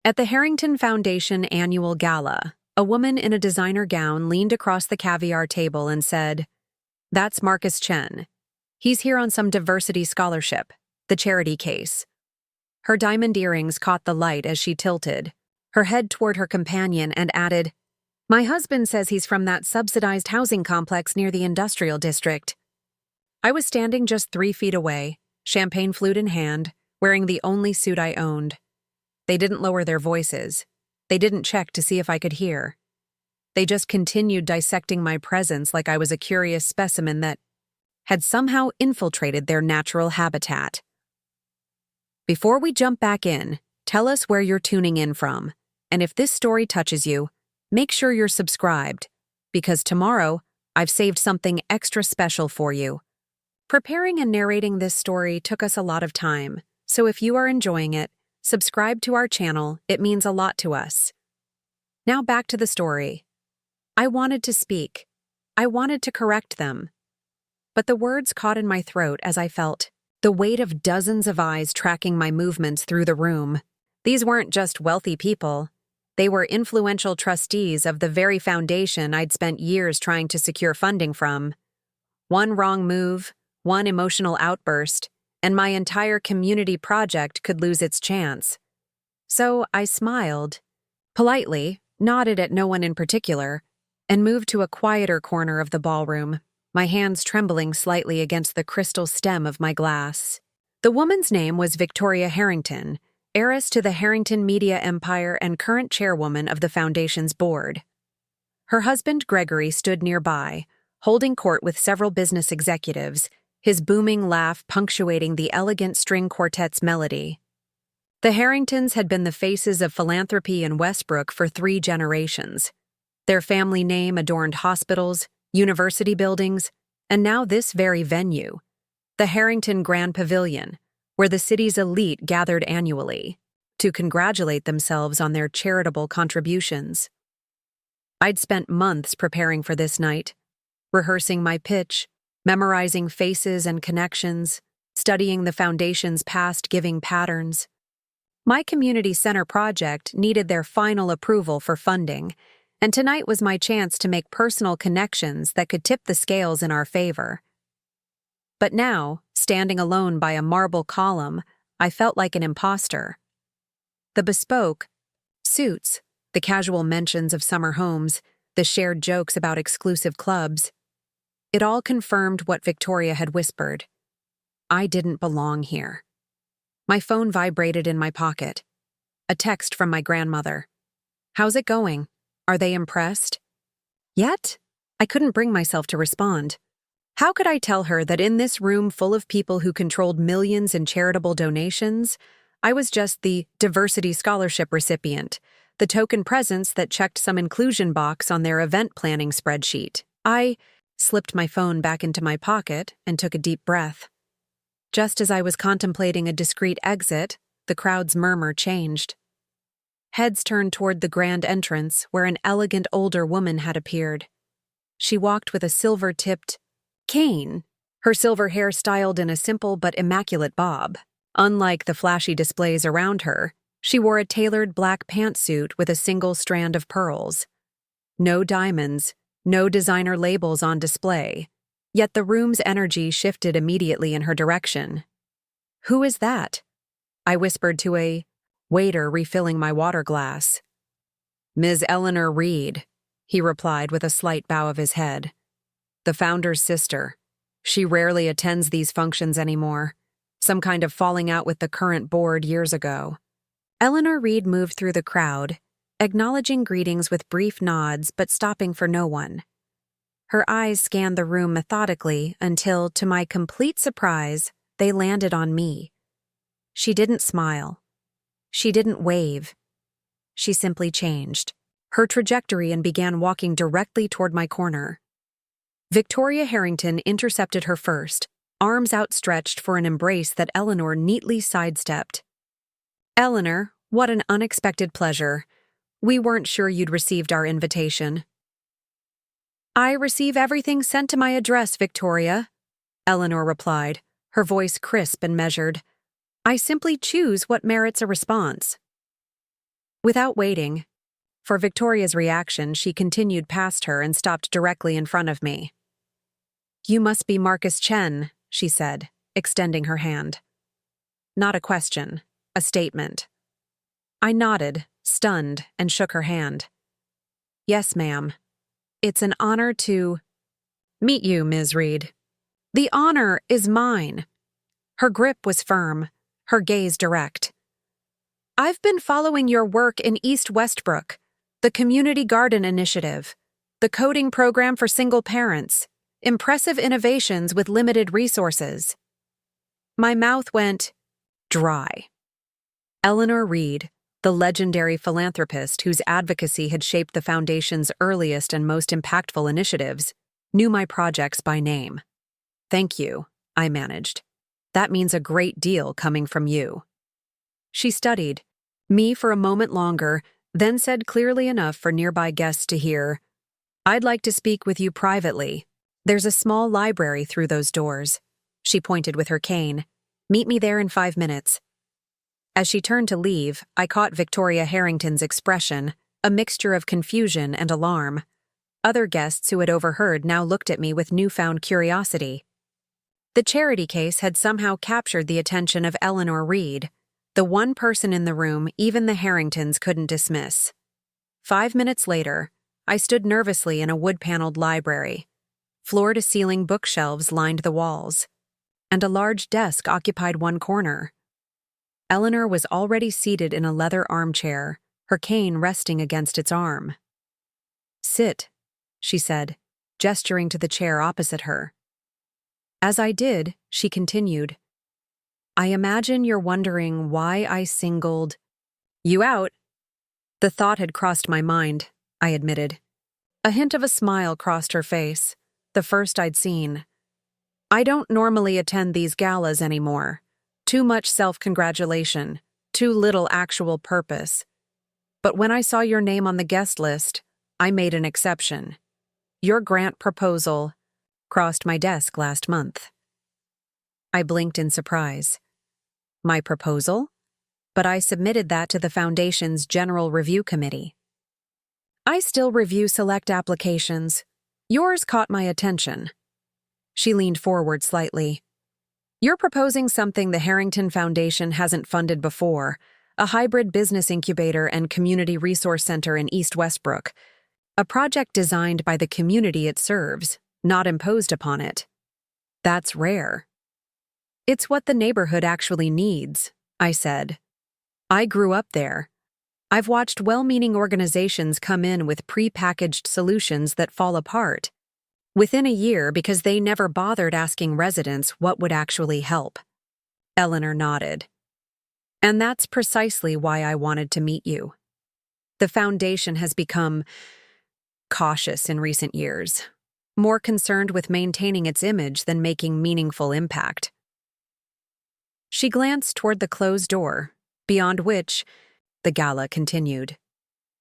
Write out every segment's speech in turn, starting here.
At the Harrington Foundation annual gala, a woman in a designer gown leaned across the caviar table and said, "That's Marcus Chen. He's here on some diversity scholarship, the charity case." Her diamond earrings caught the light as she tilted, her head toward her companion, and added, "My husband says he's from that subsidized housing complex near the industrial district." I was standing just 3 feet away, champagne flute in hand, wearing the only suit I owned. They didn't lower their voices. They didn't check to see if I could hear. They just continued dissecting my presence like I was a curious specimen that had somehow infiltrated their natural habitat. Before we jump back in, tell us where you're tuning in from, and if this story touches you, make sure you're subscribed, because tomorrow I've saved something extra special for you. Preparing and narrating this story took us a lot of time, so if you are enjoying it, subscribe to our channel. It means a lot to us. Now back to the story. I wanted to speak. I wanted to correct them. But the words caught in my throat as I felt the weight of dozens of eyes tracking my movements through the room. These weren't just wealthy people. They were influential trustees of the very foundation I'd spent years trying to secure funding from. One wrong move, one emotional outburst, and my entire community project could lose its chance. So I smiled, politely, nodded at no one in particular, and moved to a quieter corner of the ballroom, my hands trembling slightly against the crystal stem of my glass. The woman's name was Victoria Harrington, heiress to the Harrington media empire and current chairwoman of the foundation's board. Her husband, Gregory, stood nearby, holding court with several business executives, his booming laugh punctuating the elegant string quartet's melody. The Harringtons had been the faces of philanthropy in Westbrook for 3 generations. Their family name adorned hospitals, university buildings, and now this very venue, the Harrington Grand Pavilion, where the city's elite gathered annually to congratulate themselves on their charitable contributions. I'd spent months preparing for this night, rehearsing my pitch, memorizing faces and connections, studying the foundation's past giving patterns. My community center project needed their final approval for funding, and tonight was my chance to make personal connections that could tip the scales in our favor. But now, standing alone by a marble column, I felt like an imposter. The bespoke suits, the casual mentions of summer homes, the shared jokes about exclusive clubs, it all confirmed what Victoria had whispered. I didn't belong here. My phone vibrated in my pocket. A text from my grandmother. "How's it going? Are they impressed?" Yet, I couldn't bring myself to respond. How could I tell her that in this room full of people who controlled millions in charitable donations, I was just the diversity scholarship recipient, the token presence that checked some inclusion box on their event planning spreadsheet? I slipped my phone back into my pocket and took a deep breath. Just as I was contemplating a discreet exit, the crowd's murmur changed. Heads turned toward the grand entrance where an elegant older woman had appeared. She walked with a silver-tipped cane, her silver hair styled in a simple but immaculate bob. Unlike the flashy displays around her, she wore a tailored black pantsuit with a single strand of pearls. No diamonds, no designer labels on display, yet the room's energy shifted immediately in her direction. "Who is that?" I whispered to a waiter refilling my water glass. "Ms. Eleanor Reed," he replied with a slight bow of his head. "The founder's sister. She rarely attends these functions anymore. Some kind of falling out with the current board years ago." Eleanor Reed moved through the crowd, acknowledging greetings with brief nods but stopping for no one. Her eyes scanned the room methodically until, to my complete surprise, they landed on me. She didn't smile. She didn't wave. She simply changed her trajectory and began walking directly toward my corner. Victoria Harrington intercepted her first, arms outstretched for an embrace that Eleanor neatly sidestepped. "Eleanor, what an unexpected pleasure. We weren't sure you'd received our invitation." "I receive everything sent to my address, Victoria," Eleanor replied, her voice crisp and measured. "I simply choose what merits a response." Without waiting for Victoria's reaction, she continued past her and stopped directly in front of me. "You must be Marcus Chen," she said, extending her hand. Not a question, a statement. I nodded, stunned, and shook her hand. "Yes, ma'am. It's an honor to meet you, Ms. Reed." "The honor is mine." Her grip was firm, her gaze direct. "I've been following your work in East Westbrook, the Community Garden Initiative, the coding program for single parents, impressive innovations with limited resources." My mouth went dry. Eleanor Reed, the legendary philanthropist whose advocacy had shaped the Foundation's earliest and most impactful initiatives, knew my projects by name. "Thank you," I managed. "That means a great deal coming from you." She studied me for a moment longer, then said clearly enough for nearby guests to hear, "I'd like to speak with you privately. There's a small library through those doors." She pointed with her cane. "Meet me there in 5 minutes." As she turned to leave, I caught Victoria Harrington's expression, a mixture of confusion and alarm. Other guests who had overheard now looked at me with newfound curiosity. The charity case had somehow captured the attention of Eleanor Reed, the one person in the room even the Harringtons couldn't dismiss. 5 minutes later, I stood nervously in a wood-paneled library. Floor-to-ceiling bookshelves lined the walls, and a large desk occupied one corner. Eleanor was already seated in a leather armchair, her cane resting against its arm. "Sit," she said, gesturing to the chair opposite her. As I did, she continued, "I imagine you're wondering why I singled you out." The thought had crossed my mind, I admitted. A hint of a smile crossed her face, the first I'd seen. "I don't normally attend these galas anymore. Too much self-congratulation, too little actual purpose. But when I saw your name on the guest list, I made an exception. Your grant proposal crossed my desk last month." I blinked in surprise. "My proposal? But I submitted that to the Foundation's General Review Committee." "I still review select applications. Yours caught my attention." She leaned forward slightly. "You're proposing something the Harrington Foundation hasn't funded before, a hybrid business incubator and community resource center in East Westbrook, a project designed by the community it serves, not imposed upon it. That's rare." "It's what the neighborhood actually needs," I said. "I grew up there. I've watched well-meaning organizations come in with pre-packaged solutions that fall apart within a year because they never bothered asking residents what would actually help." Eleanor nodded. "And that's precisely why I wanted to meet you. The Foundation has become cautious in recent years, more concerned with maintaining its image than making meaningful impact." She glanced toward the closed door, beyond which the gala continued.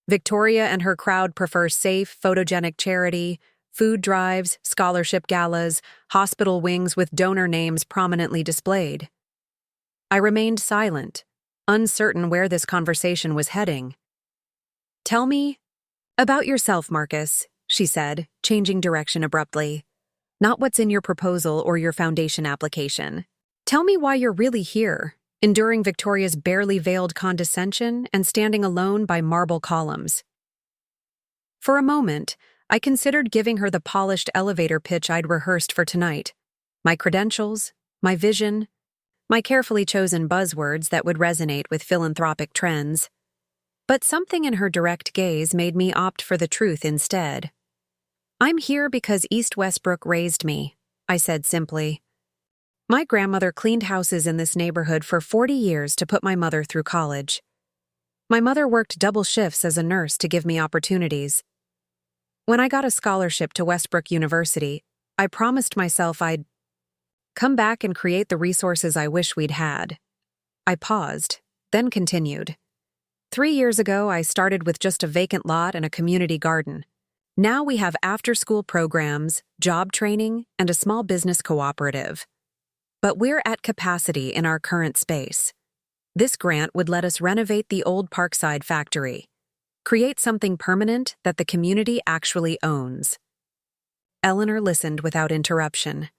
"Victoria and her crowd prefer safe, photogenic charity, food drives, scholarship galas, hospital wings with donor names prominently displayed." I remained silent, uncertain where this conversation was heading. "Tell me about yourself, Marcus," she said, changing direction abruptly. "Not what's in your proposal or your Foundation application. Tell me why you're really here, enduring Victoria's barely veiled condescension and standing alone by marble columns." For a moment, I considered giving her the polished elevator pitch I'd rehearsed for tonight. My credentials, my vision, my carefully chosen buzzwords that would resonate with philanthropic trends. But something in her direct gaze made me opt for the truth instead. "I'm here because East Westbrook raised me," I said simply. "My grandmother cleaned houses in this neighborhood for 40 years to put my mother through college. My mother worked double shifts as a nurse to give me opportunities. When I got a scholarship to Westbrook University, I promised myself I'd come back and create the resources I wish we'd had." I paused, then continued. 3 years ago, I started with just a vacant lot and a community garden. Now we have after-school programs, job training, and a small business cooperative. But we're at capacity in our current space. This grant would let us renovate the old Parkside factory, create something permanent that the community actually owns. Eleanor listened without interruption.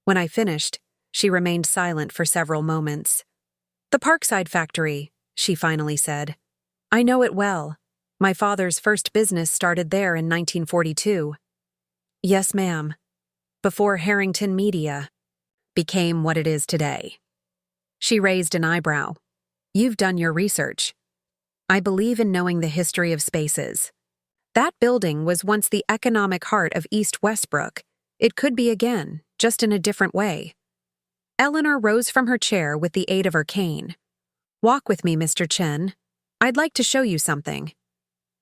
When I finished, she remained silent for several moments. "The Parkside factory," she finally said. "I know it well. My father's first business started there in 1942. Yes, ma'am. Before Harrington Media became what it is today." She raised an eyebrow. "You've done your research. I believe in knowing the history of spaces. That building was once the economic heart of East Westbrook. It could be again, just in a different way." Eleanor rose from her chair with the aid of her cane. "Walk with me, Mr. Chen. I'd like to show you something."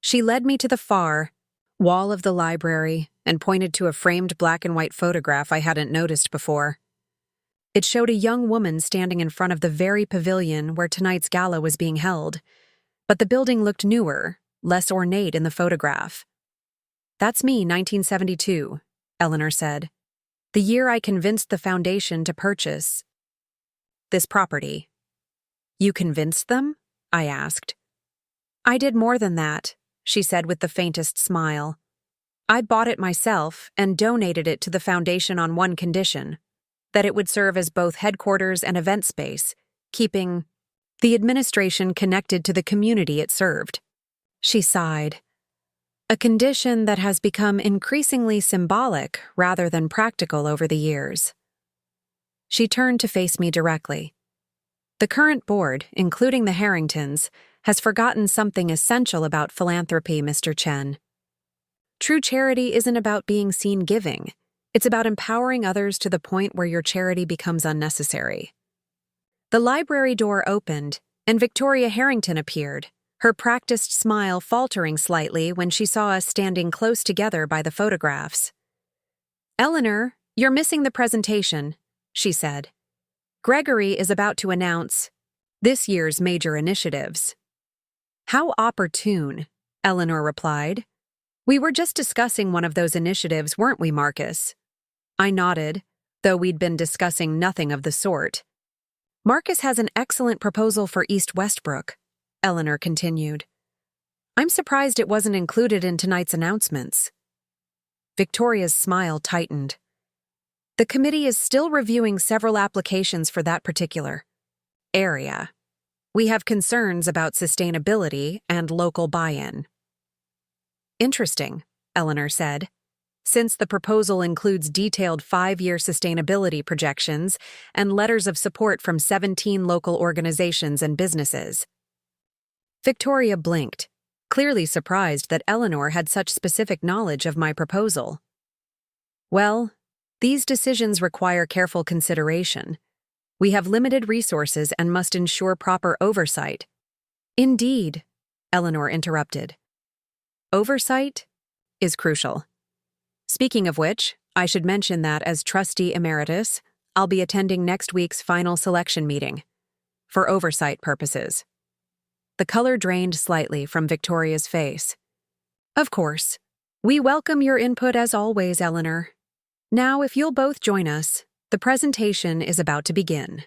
She led me to the far wall of the library and pointed to a framed black and white photograph I hadn't noticed before. It showed a young woman standing in front of the very pavilion where tonight's gala was being held, but the building looked newer, less ornate in the photograph. "That's me, 1972, Eleanor said. "The year I convinced the foundation to purchase this property." "You convinced them?" I asked. "I did more than that," she said with the faintest smile. "I bought it myself and donated it to the foundation on one condition: that it would serve as both headquarters and event space, keeping the administration connected to the community it served." She sighed. "A condition that has become increasingly symbolic rather than practical over the years." She turned to face me directly. "The current board, including the Harringtons, has forgotten something essential about philanthropy, Mr. Chen. True charity isn't about being seen giving. It's about empowering others to the point where your charity becomes unnecessary." The library door opened, and Victoria Harrington appeared, her practiced smile faltering slightly when she saw us standing close together by the photographs. "Eleanor, you're missing the presentation," she said. "Gregory is about to announce this year's major initiatives." "How opportune," Eleanor replied. "We were just discussing one of those initiatives, weren't we, Marcus?" I nodded, though we'd been discussing nothing of the sort. "Marcus has an excellent proposal for East Westbrook," Eleanor continued. "I'm surprised it wasn't included in tonight's announcements." Victoria's smile tightened. "The committee is still reviewing several applications for that particular area. We have concerns about sustainability and local buy-in." "Interesting," Eleanor said. "Since the proposal includes detailed 5-year sustainability projections and letters of support from 17 local organizations and businesses." Victoria blinked, clearly surprised that Eleanor had such specific knowledge of my proposal. "Well, these decisions require careful consideration. We have limited resources and must ensure proper oversight." "Indeed," Eleanor interrupted. "Oversight is crucial. Speaking of which, I should mention that as trustee emeritus, I'll be attending next week's final selection meeting for oversight purposes." The color drained slightly from Victoria's face. "Of course. We welcome your input as always, Eleanor. Now, if you'll both join us, the presentation is about to begin."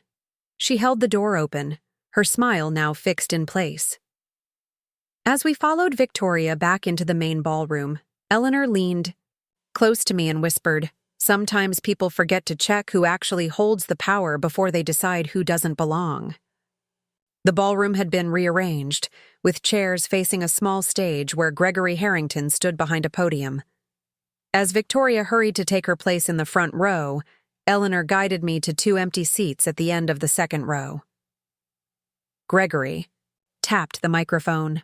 She held the door open, her smile now fixed in place. As we followed Victoria back into the main ballroom, Eleanor leaned close to me and whispered, "Sometimes people forget to check who actually holds the power before they decide who doesn't belong." The ballroom had been rearranged, with chairs facing a small stage where Gregory Harrington stood behind a podium. As Victoria hurried to take her place in the front row, Eleanor guided me to 2 empty seats at the end of the second row. Gregory tapped the microphone.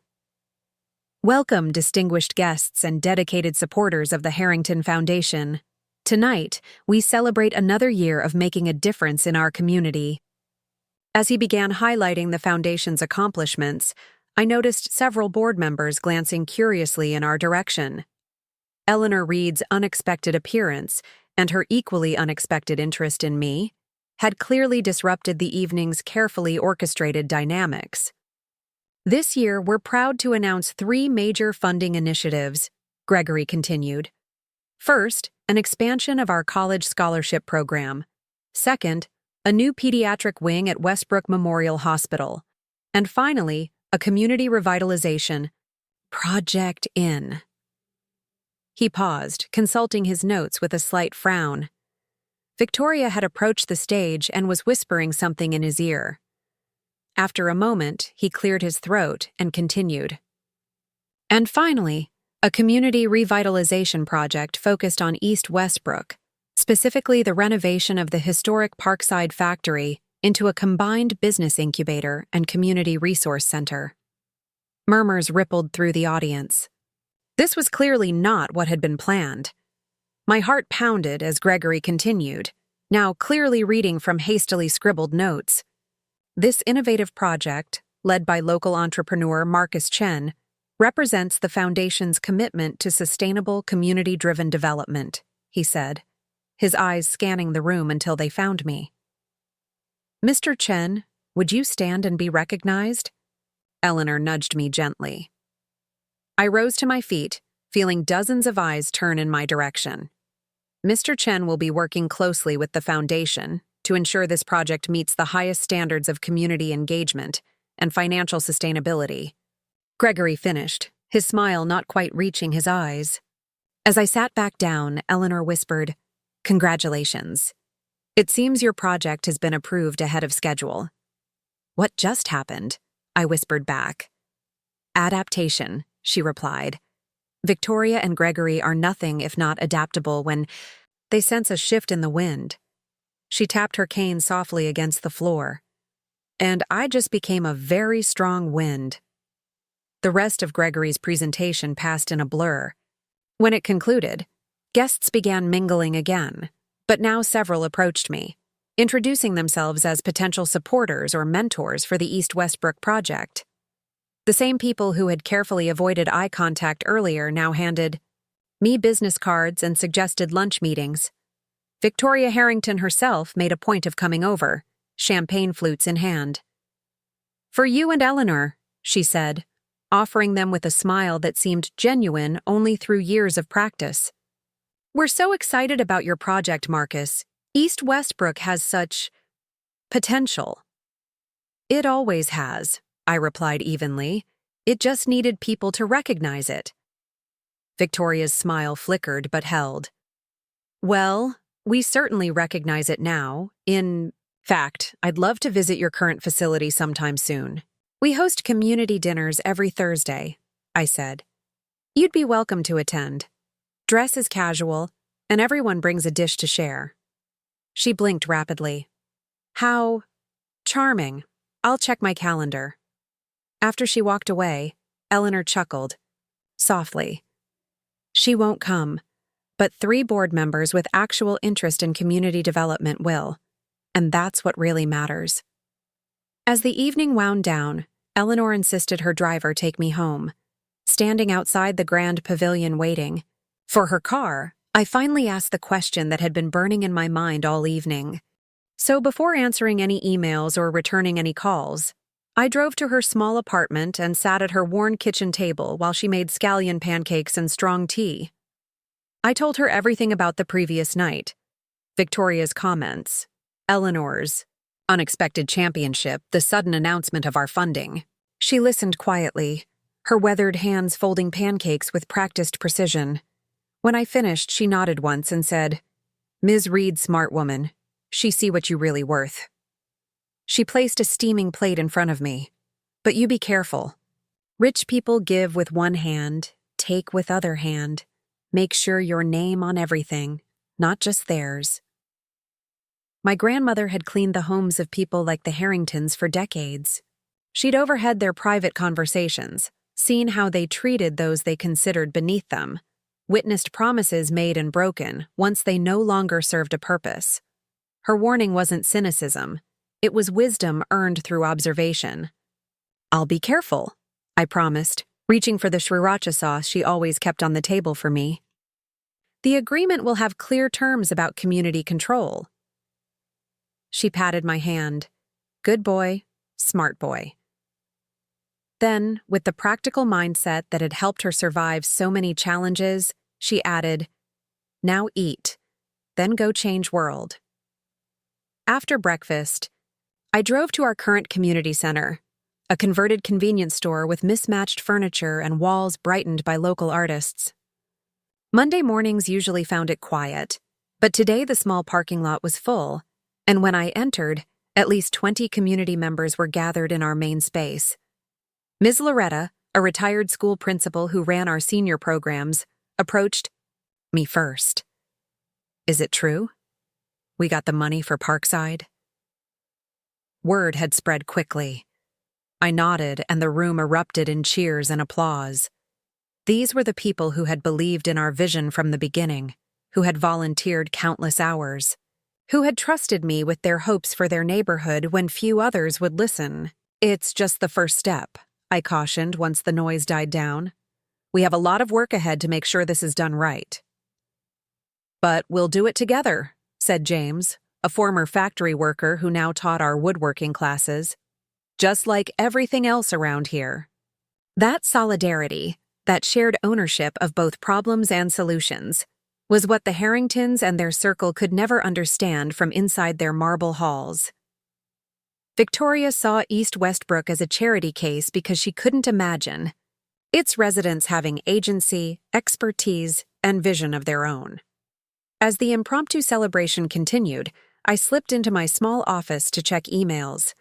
"Welcome, distinguished guests and dedicated supporters of the Harrington Foundation. Tonight, we celebrate another year of making a difference in our community." As he began highlighting the foundation's accomplishments, I noticed several board members glancing curiously in our direction. Eleanor Reed's unexpected appearance and her equally unexpected interest in me had clearly disrupted the evening's carefully orchestrated dynamics. "This year, we're proud to announce 3 major funding initiatives," Gregory continued. "First, an expansion of our college scholarship program. Second, a new pediatric wing at Westbrook Memorial Hospital. And finally, a community revitalization project in. He paused, consulting his notes with a slight frown. Victoria had approached the stage and was whispering something in his ear. After a moment, he cleared his throat and continued. And finally, a community revitalization project focused on East Westbrook, specifically the renovation of the historic Parkside factory into a combined business incubator and community resource center. Murmurs rippled through the audience. This was clearly not what had been planned. My heart pounded as Gregory continued, now clearly reading from hastily scribbled notes. This innovative project, led by local entrepreneur Marcus Chen, represents the Foundation's commitment to sustainable community-driven development, he said, his eyes scanning the room until they found me. Mr. Chen, would you stand and be recognized? Eleanor nudged me gently. I rose to my feet, feeling dozens of eyes turn in my direction. Mr. Chen will be working closely with the Foundation to ensure this project meets the highest standards of community engagement and financial sustainability. Gregory finished, his smile not quite reaching his eyes. As I sat back down, Eleanor whispered, "Congratulations. It seems your project has been approved ahead of schedule." "What just happened?" I whispered back. "Adaptation," she replied. "Victoria and Gregory are nothing if not adaptable when they sense a shift in the wind." She tapped her cane softly against the floor. "And I just became a very strong wind." The rest of Gregory's presentation passed in a blur. When it concluded, guests began mingling again, but now several approached me, introducing themselves as potential supporters or mentors for the East Westbrook project. The same people who had carefully avoided eye contact earlier now handed me business cards and suggested lunch meetings. Victoria Harrington herself made a point of coming over, champagne flutes in hand. "For you and Eleanor," she said, offering them with a smile that seemed genuine only through years of practice. "We're so excited about your project, Marcus. East Westbrook has such potential." "It always has," I replied evenly. "It just needed people to recognize it." Victoria's smile flickered but held. "Well, we certainly recognize it now. In fact, I'd love to visit your current facility sometime soon. We host community dinners every Thursday," I said. "You'd be welcome to attend. Dress is casual, and everyone brings a dish to share." She blinked rapidly. "How charming. I'll check my calendar." After she walked away, Eleanor chuckled, softly. "She won't come, but 3 board members with actual interest in community development will, and that's what really matters." As the evening wound down, Eleanor insisted her driver take me home. Standing outside the grand pavilion waiting for her car, I finally asked the question that had been burning in my mind all evening. So before answering any emails or returning any calls, I drove to her small apartment and sat at her worn kitchen table while she made scallion pancakes and strong tea. I told her everything about the previous night, Victoria's comments, Eleanor's unexpected championship, the sudden announcement of our funding. She listened quietly, her weathered hands folding pancakes with practiced precision. When I finished, she nodded once and said, "Ms. Reed, smart woman. She see what you really worth." She placed a steaming plate in front of me. "But you be careful. Rich people give with one hand, take with other hand. Make sure your name on everything, not just theirs." My grandmother had cleaned the homes of people like the Harringtons for decades. She'd overheard their private conversations, seen how they treated those they considered beneath them, witnessed promises made and broken once they no longer served a purpose. Her warning wasn't cynicism. It was wisdom earned through observation. "I'll be careful," I promised, reaching for the sriracha sauce she always kept on the table for me. "The agreement will have clear terms about community control." She patted my hand. "Good boy, smart boy." Then, with the practical mindset that had helped her survive so many challenges, she added, "Now eat, then go change world." After breakfast, I drove to our current community center, a converted convenience store with mismatched furniture and walls brightened by local artists. Monday mornings usually found it quiet, but today the small parking lot was full, and when I entered, at least 20 community members were gathered in our main space. Ms. Loretta, a retired school principal who ran our senior programs, approached me first. "Is it true? We got the money for Parkside?" Word had spread quickly. I nodded, and the room erupted in cheers and applause. These were the people who had believed in our vision from the beginning, who had volunteered countless hours, who had trusted me with their hopes for their neighborhood when few others would listen. "It's just the first step," I cautioned once the noise died down. "We have a lot of work ahead to make sure this is done right." "But we'll do it together," said James, a former factory worker who now taught our woodworking classes. "Just like everything else around here." That solidarity, that shared ownership of both problems and solutions, was what the Harringtons and their circle could never understand from inside their marble halls. Victoria saw East Westbrook as a charity case because she couldn't imagine its residents having agency, expertise, and vision of their own. As the impromptu celebration continued, I slipped into my small office to check emails.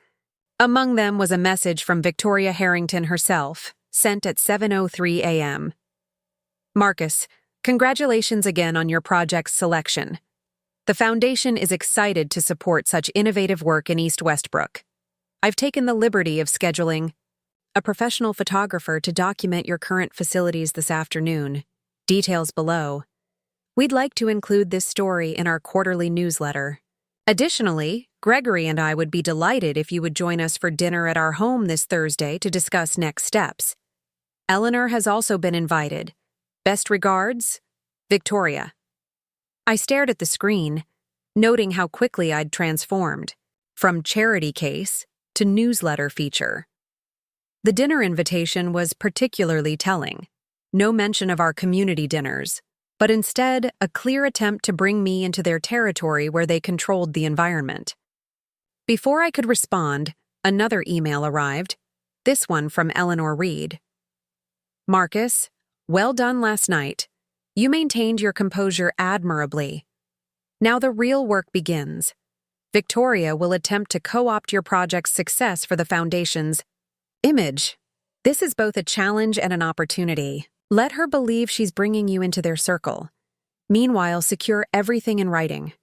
Among them was a message from Victoria Harrington herself, sent at 7:03 a.m. "Marcus, congratulations again on your project's selection. The Foundation is excited to support such innovative work in East Westbrook. I've taken the liberty of scheduling a professional photographer to document your current facilities this afternoon. Details below. We'd like to include this story in our quarterly newsletter. Additionally, Gregory and I would be delighted if you would join us for dinner at our home this Thursday to discuss next steps. Eleanor has also been invited. Best regards, Victoria." I stared at the screen, noting how quickly I'd transformed, from charity case to newsletter feature. The dinner invitation was particularly telling. No mention of our community dinners, but instead a clear attempt to bring me into their territory where they controlled the environment. Before I could respond, another email arrived, this one from Eleanor Reed. "Marcus, well done last night. You maintained your composure admirably. Now the real work begins. Victoria will attempt to co-opt your project's success for the Foundation's image. This is both a challenge and an opportunity. Let her believe she's bringing you into their circle. Meanwhile, secure everything in writing.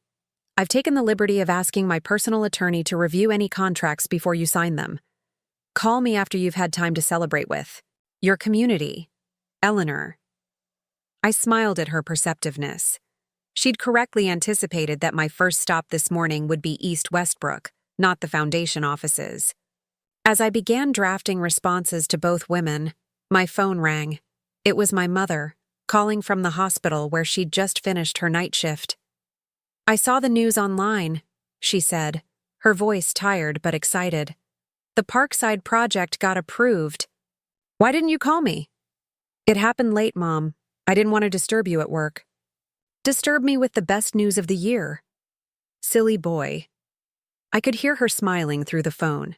I've taken the liberty of asking my personal attorney to review any contracts before you sign them. Call me after you've had time to celebrate with your community, Eleanor." I smiled at her perceptiveness. She'd correctly anticipated that my first stop this morning would be East Westbrook, not the Foundation offices. As I began drafting responses to both women, my phone rang. It was my mother, calling from the hospital where she'd just finished her night shift. "I saw the news online," she said, her voice tired but excited. "The Parkside project got approved. Why didn't you call me?" "It happened late, Mom. I didn't want to disturb you at work." "Disturb me with the best news of the year." Silly boy. I could hear her smiling through the phone.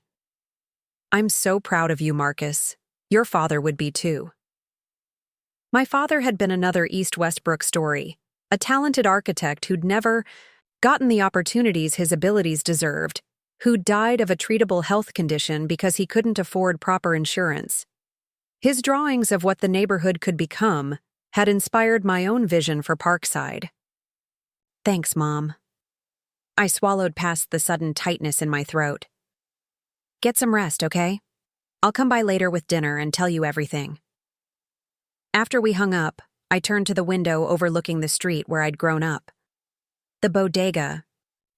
"I'm so proud of you, Marcus. Your father would be too." My father had been another East Westbrook story, a talented architect who'd never gotten the opportunities his abilities deserved, who died of a treatable health condition because he couldn't afford proper insurance. His drawings of what the neighborhood could become had inspired my own vision for Parkside. "Thanks, Mom." I swallowed past the sudden tightness in my throat. "Get some rest, okay? I'll come by later with dinner and tell you everything." After we hung up, I turned to the window overlooking the street where I'd grown up. The bodega,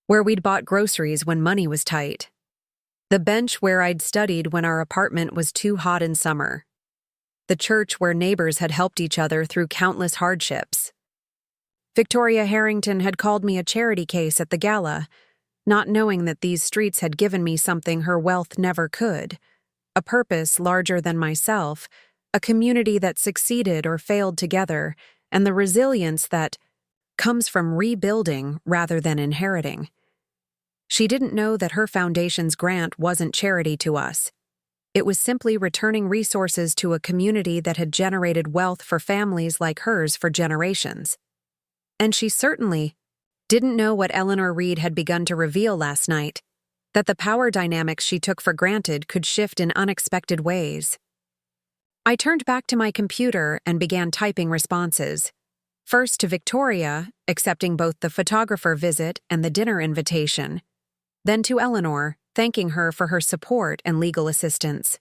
where we'd bought groceries when money was tight. The bench where I'd studied when our apartment was too hot in summer. The church where neighbors had helped each other through countless hardships. Victoria Harrington had called me a charity case at the Gala, not knowing that these streets had given me something her wealth never could, a purpose larger than myself, a community that succeeded or failed together, and the resilience that comes from rebuilding rather than inheriting. She didn't know that her foundation's grant wasn't charity to us. It was simply returning resources to a community that had generated wealth for families like hers for generations. And she certainly didn't know what Eleanor Reed had begun to reveal last night, that the power dynamics she took for granted could shift in unexpected ways. I turned back to my computer and began typing responses. First to Victoria, accepting both the photographer visit and the dinner invitation. Then to Eleanor, thanking her for her support and legal assistance.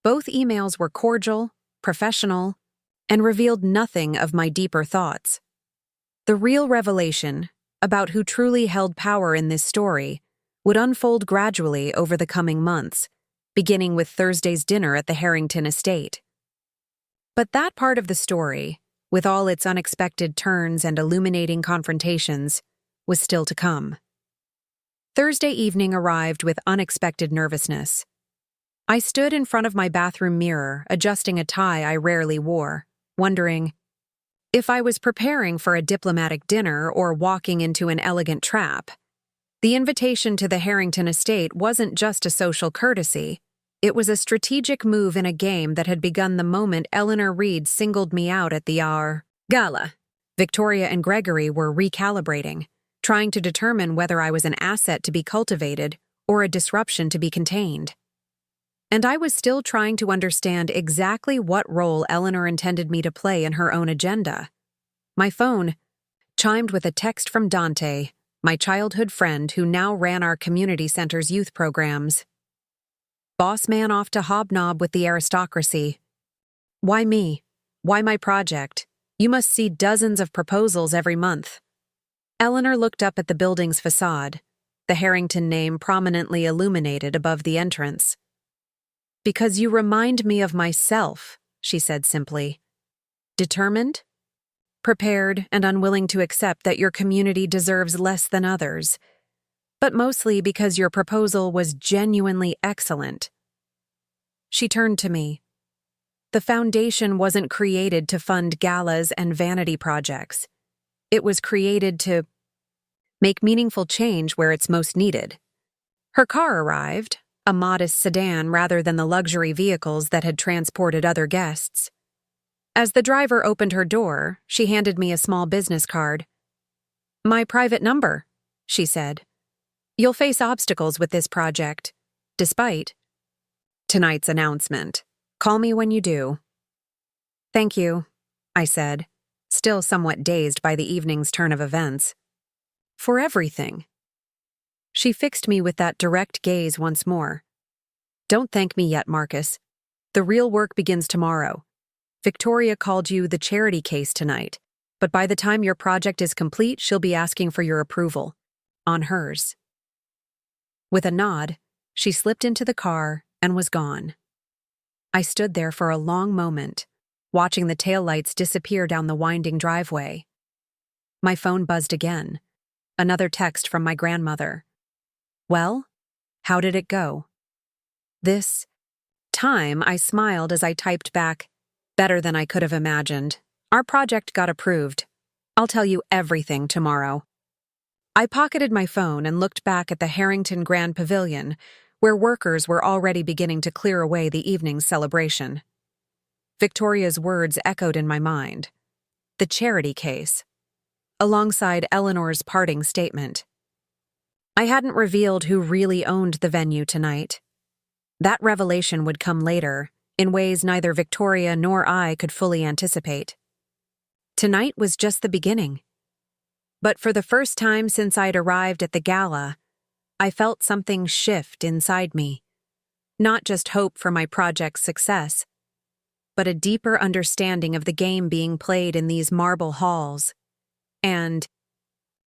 Both emails were cordial, professional, and revealed nothing of my deeper thoughts. The real revelation about who truly held power in this story would unfold gradually over the coming months, beginning with Thursday's dinner at the Harrington estate. But that part of the story, with all its unexpected turns and illuminating confrontations, was still to come. Thursday evening arrived with unexpected nervousness. I stood in front of my bathroom mirror, adjusting a tie I rarely wore, wondering if I was preparing for a diplomatic dinner or walking into an elegant trap. The invitation to the Harrington estate wasn't just a social courtesy. It was a strategic move in a game that had begun the moment Eleanor Reed singled me out at the Gala. Victoria and Gregory were recalibrating, trying to determine whether I was an asset to be cultivated or a disruption to be contained. And I was still trying to understand exactly what role Eleanor intended me to play in her own agenda. My phone chimed with a text from Dante, my childhood friend who now ran our community center's youth programs. Boss man off to hobnob with the aristocracy. Why me? Why my project? You must see dozens of proposals every month. Eleanor looked up at the building's facade, the Harrington name prominently illuminated above the entrance. Because you remind me of myself, she said simply. Determined? Prepared and unwilling to accept that your community deserves less than others, but mostly because your proposal was genuinely excellent. She turned to me. The foundation wasn't created to fund galas and vanity projects. It was created to make meaningful change where it's most needed. Her car arrived, a modest sedan rather than the luxury vehicles that had transported other guests. As the driver opened her door, she handed me a small business card. "My private number," she said. "You'll face obstacles with this project, despite tonight's announcement. Call me when you do." "Thank you," I said, still somewhat dazed by the evening's turn of events. "For everything." She fixed me with that direct gaze once more. "Don't thank me yet, Marcus. The real work begins tomorrow. Victoria called you the charity case tonight, but by the time your project is complete, she'll be asking for your approval. On hers." With a nod, she slipped into the car and was gone. I stood there for a long moment, watching the taillights disappear down the winding driveway. My phone buzzed again. Another text from my grandmother. "Well, how did it go?" This time, I smiled as I typed back, "Better than I could have imagined. Our project got approved. I'll tell you everything tomorrow." I pocketed my phone and looked back at the Harrington Grand Pavilion, where workers were already beginning to clear away the evening's celebration. Victoria's words echoed in my mind. The charity case, alongside Eleanor's parting statement. I hadn't revealed who really owned the venue tonight. That revelation would come later, in ways neither Victoria nor I could fully anticipate. Tonight was just the beginning. But for the first time since I'd arrived at the gala, I felt something shift inside me. Not just hope for my project's success, but a deeper understanding of the game being played in these marble halls, and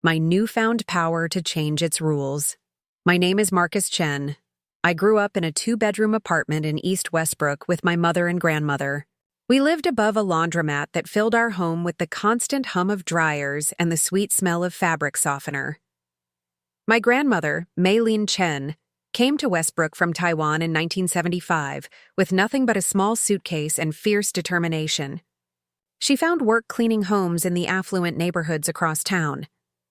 my newfound power to change its rules. My name is Marcus Chen. I grew up in a 2-bedroom apartment in East Westbrook with my mother and grandmother. We lived above a laundromat that filled our home with the constant hum of dryers and the sweet smell of fabric softener. My grandmother, Maylene Chen, came to Westbrook from Taiwan in 1975 with nothing but a small suitcase and fierce determination. She found work cleaning homes in the affluent neighborhoods across town,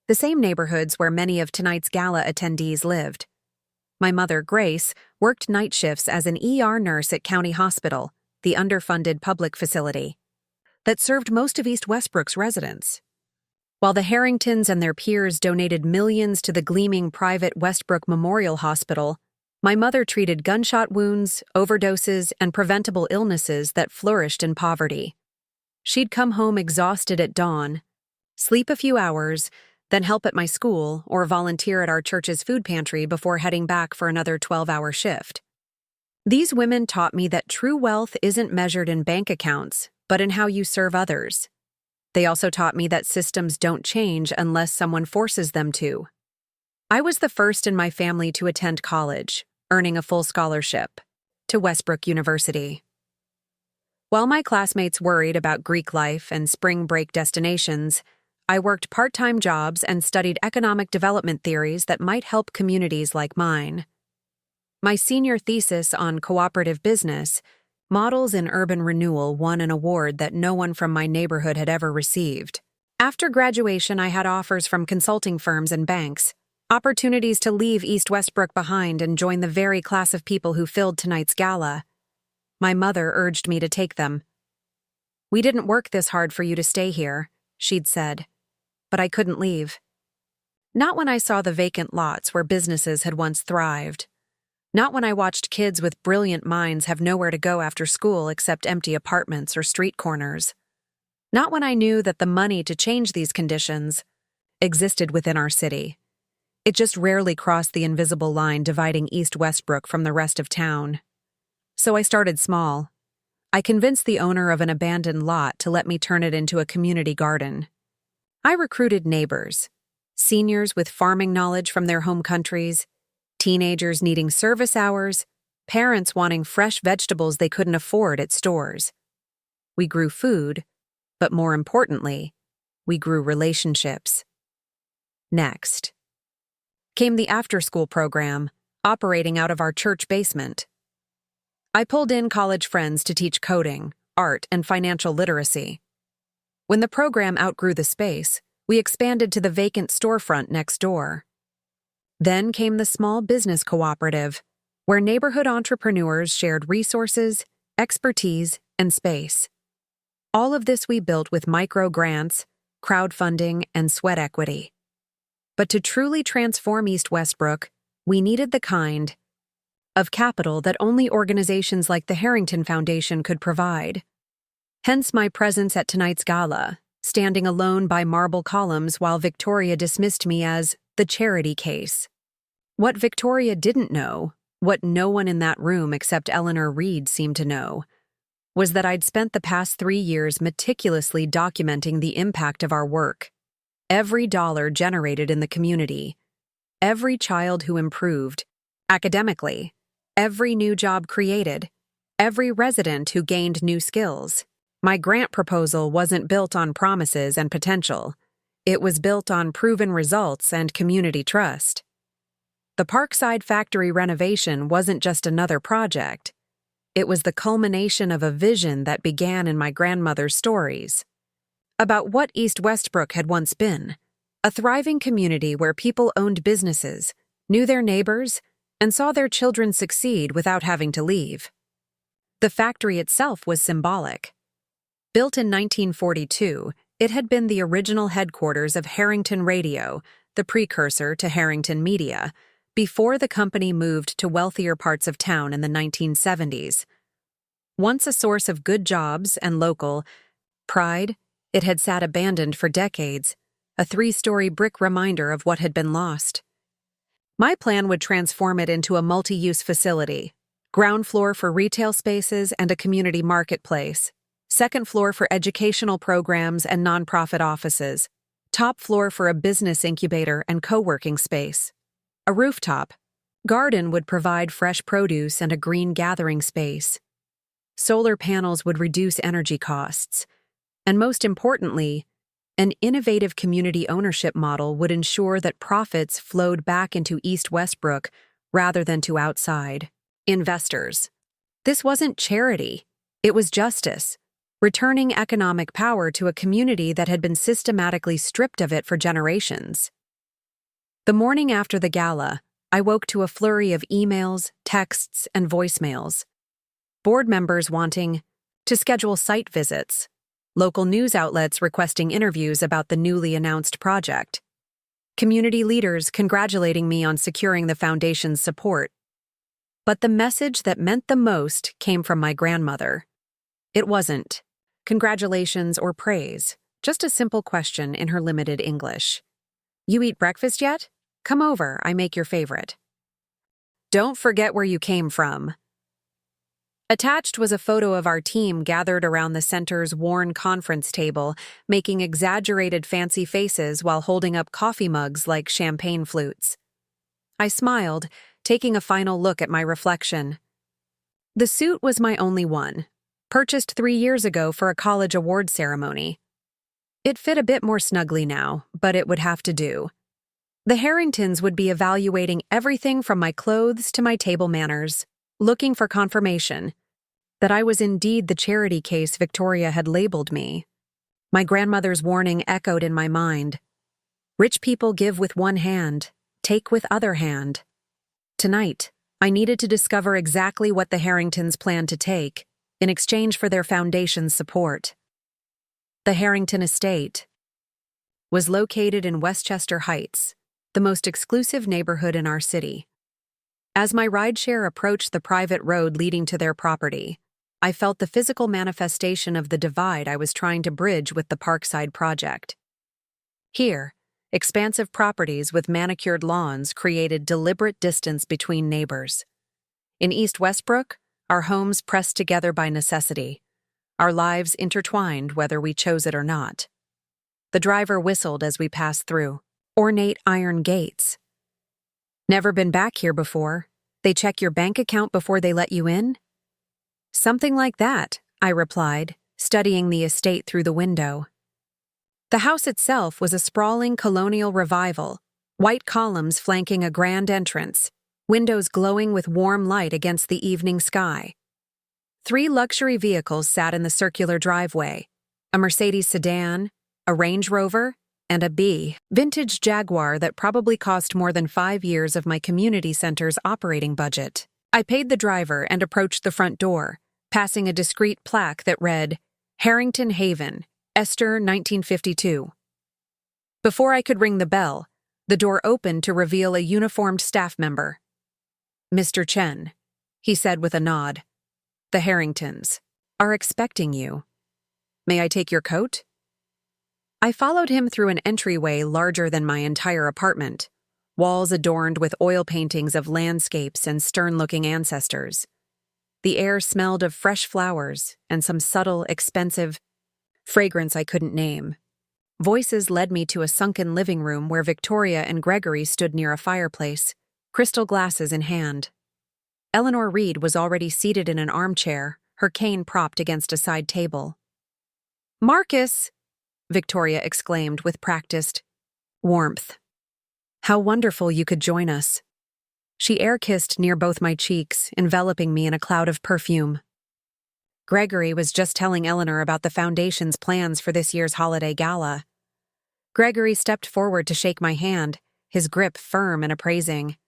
the same neighborhoods where many of tonight's gala attendees lived. My mother, Grace, worked night shifts as an ER nurse at County Hospital, the underfunded public facility that served most of East Westbrook's residents. While the Harringtons and their peers donated millions to the gleaming private Westbrook Memorial Hospital, my mother treated gunshot wounds, overdoses, and preventable illnesses that flourished in poverty. She'd come home exhausted at dawn, sleep a few hours, then help at my school or volunteer at our church's food pantry before heading back for another 12-hour shift. These women taught me that true wealth isn't measured in bank accounts, but in how you serve others. They also taught me that systems don't change unless someone forces them to. I was the first in my family to attend college, earning a full scholarship to Westbrook University. While my classmates worried about Greek life and spring break destinations, I worked part-time jobs and studied economic development theories that might help communities like mine. My senior thesis on cooperative business, Models in Urban Renewal, won an award that no one from my neighborhood had ever received. After graduation, I had offers from consulting firms and banks, opportunities to leave East Westbrook behind and join the very class of people who filled tonight's gala. My mother urged me to take them. "We didn't work this hard for you to stay here," she'd said, but I couldn't leave. Not when I saw the vacant lots where businesses had once thrived. Not when I watched kids with brilliant minds have nowhere to go after school except empty apartments or street corners. Not when I knew that the money to change these conditions existed within our city. It just rarely crossed the invisible line dividing East Westbrook from the rest of town. So I started small. I convinced the owner of an abandoned lot to let me turn it into a community garden. I recruited neighbors, seniors with farming knowledge from their home countries, teenagers needing service hours, parents wanting fresh vegetables they couldn't afford at stores. We grew food, but more importantly, we grew relationships. Next came the after-school program, operating out of our church basement. I pulled in college friends to teach coding, art, and financial literacy. When the program outgrew the space, we expanded to the vacant storefront next door. Then came the small business cooperative, where neighborhood entrepreneurs shared resources, expertise, and space. All of this we built with micro grants, crowdfunding, and sweat equity. But to truly transform East Westbrook, we needed the kind of capital that only organizations like the Harrington Foundation could provide. Hence my presence at tonight's gala, standing alone by marble columns while Victoria dismissed me as the charity case. What Victoria didn't know, what no one in that room except Eleanor Reed seemed to know, was that I'd spent the past 3 years meticulously documenting the impact of our work. Every dollar generated in the community, every child who improved academically, every new job created, every resident who gained new skills. My grant proposal wasn't built on promises and potential. It was built on proven results and community trust. The Parkside factory renovation wasn't just another project. It was the culmination of a vision that began in my grandmother's stories about what East Westbrook had once been, a thriving community where people owned businesses, knew their neighbors, and saw their children succeed without having to leave. The factory itself was symbolic. Built in 1942, it had been the original headquarters of Harrington Radio, the precursor to Harrington Media, before the company moved to wealthier parts of town in the 1970s. Once a source of good jobs and local pride, it had sat abandoned for decades, a 3-story brick reminder of what had been lost. My plan would transform it into a multi-use facility, ground floor for retail spaces and a community marketplace, second floor for educational programs and nonprofit offices, top floor for a business incubator and co-working space. A rooftop garden would provide fresh produce and a green gathering space. Solar panels would reduce energy costs. And most importantly, an innovative community ownership model would ensure that profits flowed back into East Westbrook rather than to outside investors. This wasn't charity, it was justice, returning economic power to a community that had been systematically stripped of it for generations. The morning after the gala, I woke to a flurry of emails, texts, and voicemails. Board members wanting to schedule site visits, local news outlets requesting interviews about the newly announced project, community leaders congratulating me on securing the foundation's support. But the message that meant the most came from my grandmother. It wasn't congratulations or praise, just a simple question in her limited English. "You eat breakfast yet? Come over, I make your favorite. Don't forget where you came from." Attached was a photo of our team gathered around the center's worn conference table, making exaggerated fancy faces while holding up coffee mugs like champagne flutes. I smiled, taking a final look at my reflection. The suit was my only one, purchased 3 years ago for a college award ceremony. It fit a bit more snugly now, but it would have to do. The Harringtons would be evaluating everything from my clothes to my table manners, looking for confirmation that I was indeed the charity case Victoria had labeled me. My grandmother's warning echoed in my mind. Rich people give with one hand, take with other hand. Tonight, I needed to discover exactly what the Harringtons planned to take in exchange for their foundation's support. The Harrington estate was located in Westchester Heights, the most exclusive neighborhood in our city. As my rideshare approached the private road leading to their property, I felt the physical manifestation of the divide I was trying to bridge with the Parkside project. Here, expansive properties with manicured lawns created deliberate distance between neighbors. In East Westbrook, our homes pressed together by necessity, our lives intertwined whether we chose it or not. The driver whistled as we passed through. Ornate iron gates. "Never been back here before? They check your bank account before they let you in?" "Something like that," I replied, studying the estate through the window. The house itself was a sprawling colonial revival, white columns flanking a grand entrance, windows glowing with warm light against the evening sky. 3 luxury vehicles sat in the circular driveway: a Mercedes sedan, a Range Rover, and a vintage Jaguar that probably cost more than 5 years of my community center's operating budget. I paid the driver and approached the front door, passing a discreet plaque that read, "Harrington Haven, Esther 1952. Before I could ring the bell, the door opened to reveal a uniformed staff member. "Mr. Chen," he said with a nod, "the Harringtons are expecting you. May I take your coat?" I followed him through an entryway larger than my entire apartment, walls adorned with oil paintings of landscapes and stern-looking ancestors. The air smelled of fresh flowers and some subtle, expensive fragrance I couldn't name. Voices led me to a sunken living room where Victoria and Gregory stood near a fireplace, crystal glasses in hand. Eleanor Reed was already seated in an armchair, her cane propped against a side table. "Marcus!" Victoria exclaimed with practiced warmth. "How wonderful you could join us." She air-kissed near both my cheeks, enveloping me in a cloud of perfume. Gregory was just telling Eleanor about the Foundation's plans for this year's holiday gala. Gregory stepped forward to shake my hand, his grip firm and appraising.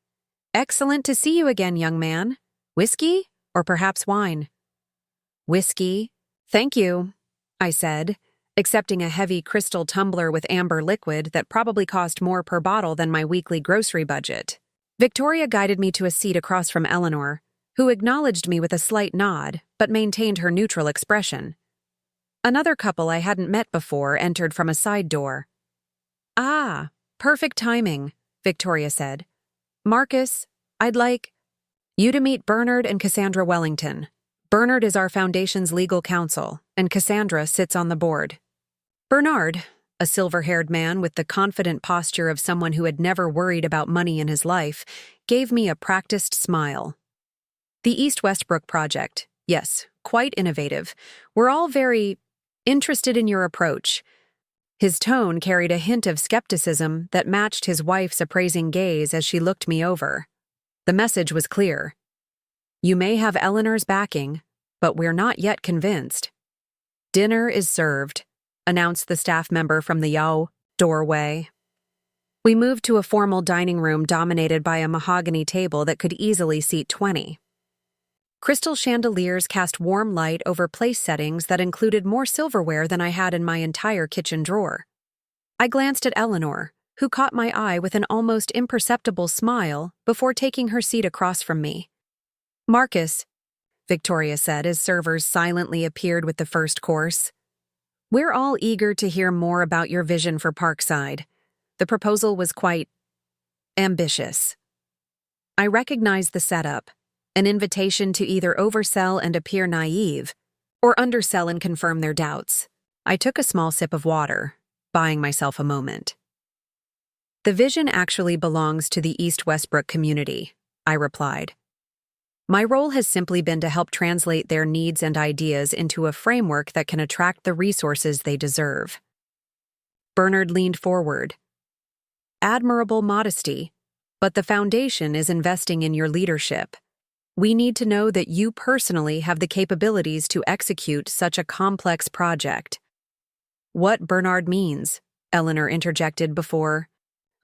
"Excellent to see you again, young man. Whiskey, or perhaps wine?" "Whiskey, thank you," I said, accepting a heavy crystal tumbler with amber liquid that probably cost more per bottle than my weekly grocery budget. Victoria guided me to a seat across from Eleanor, who acknowledged me with a slight nod, but maintained her neutral expression. Another couple I hadn't met before entered from a side door. "Ah, perfect timing," Victoria said. "Marcus, I'd like you to meet Bernard and Cassandra Wellington. Bernard is our Foundation's legal counsel, and Cassandra sits on the board." Bernard, a silver-haired man with the confident posture of someone who had never worried about money in his life, gave me a practiced smile. "The East Westbrook project, yes, quite innovative. We're all very interested in your approach." His tone carried a hint of skepticism that matched his wife's appraising gaze as she looked me over. The message was clear. "You may have Eleanor's backing, but we're not yet convinced." "Dinner is served," announced the staff member from the doorway. We moved to a formal dining room dominated by a mahogany table that could easily seat 20. Crystal chandeliers cast warm light over place settings that included more silverware than I had in my entire kitchen drawer. I glanced at Eleanor, who caught my eye with an almost imperceptible smile before taking her seat across from me. "Marcus," Victoria said as servers silently appeared with the first course. "We're all eager to hear more about your vision for Parkside." The proposal was quite ambitious. I recognized the setup, an invitation to either oversell and appear naive, or undersell and confirm their doubts. I took a small sip of water, buying myself a moment. "The vision actually belongs to the East Westbrook community," I replied. "My role has simply been to help translate their needs and ideas into a framework that can attract the resources they deserve." Bernard leaned forward. "Admirable modesty, but the foundation is investing in your leadership. We need to know that you personally have the capabilities to execute such a complex project." "What Bernard means," Eleanor interjected before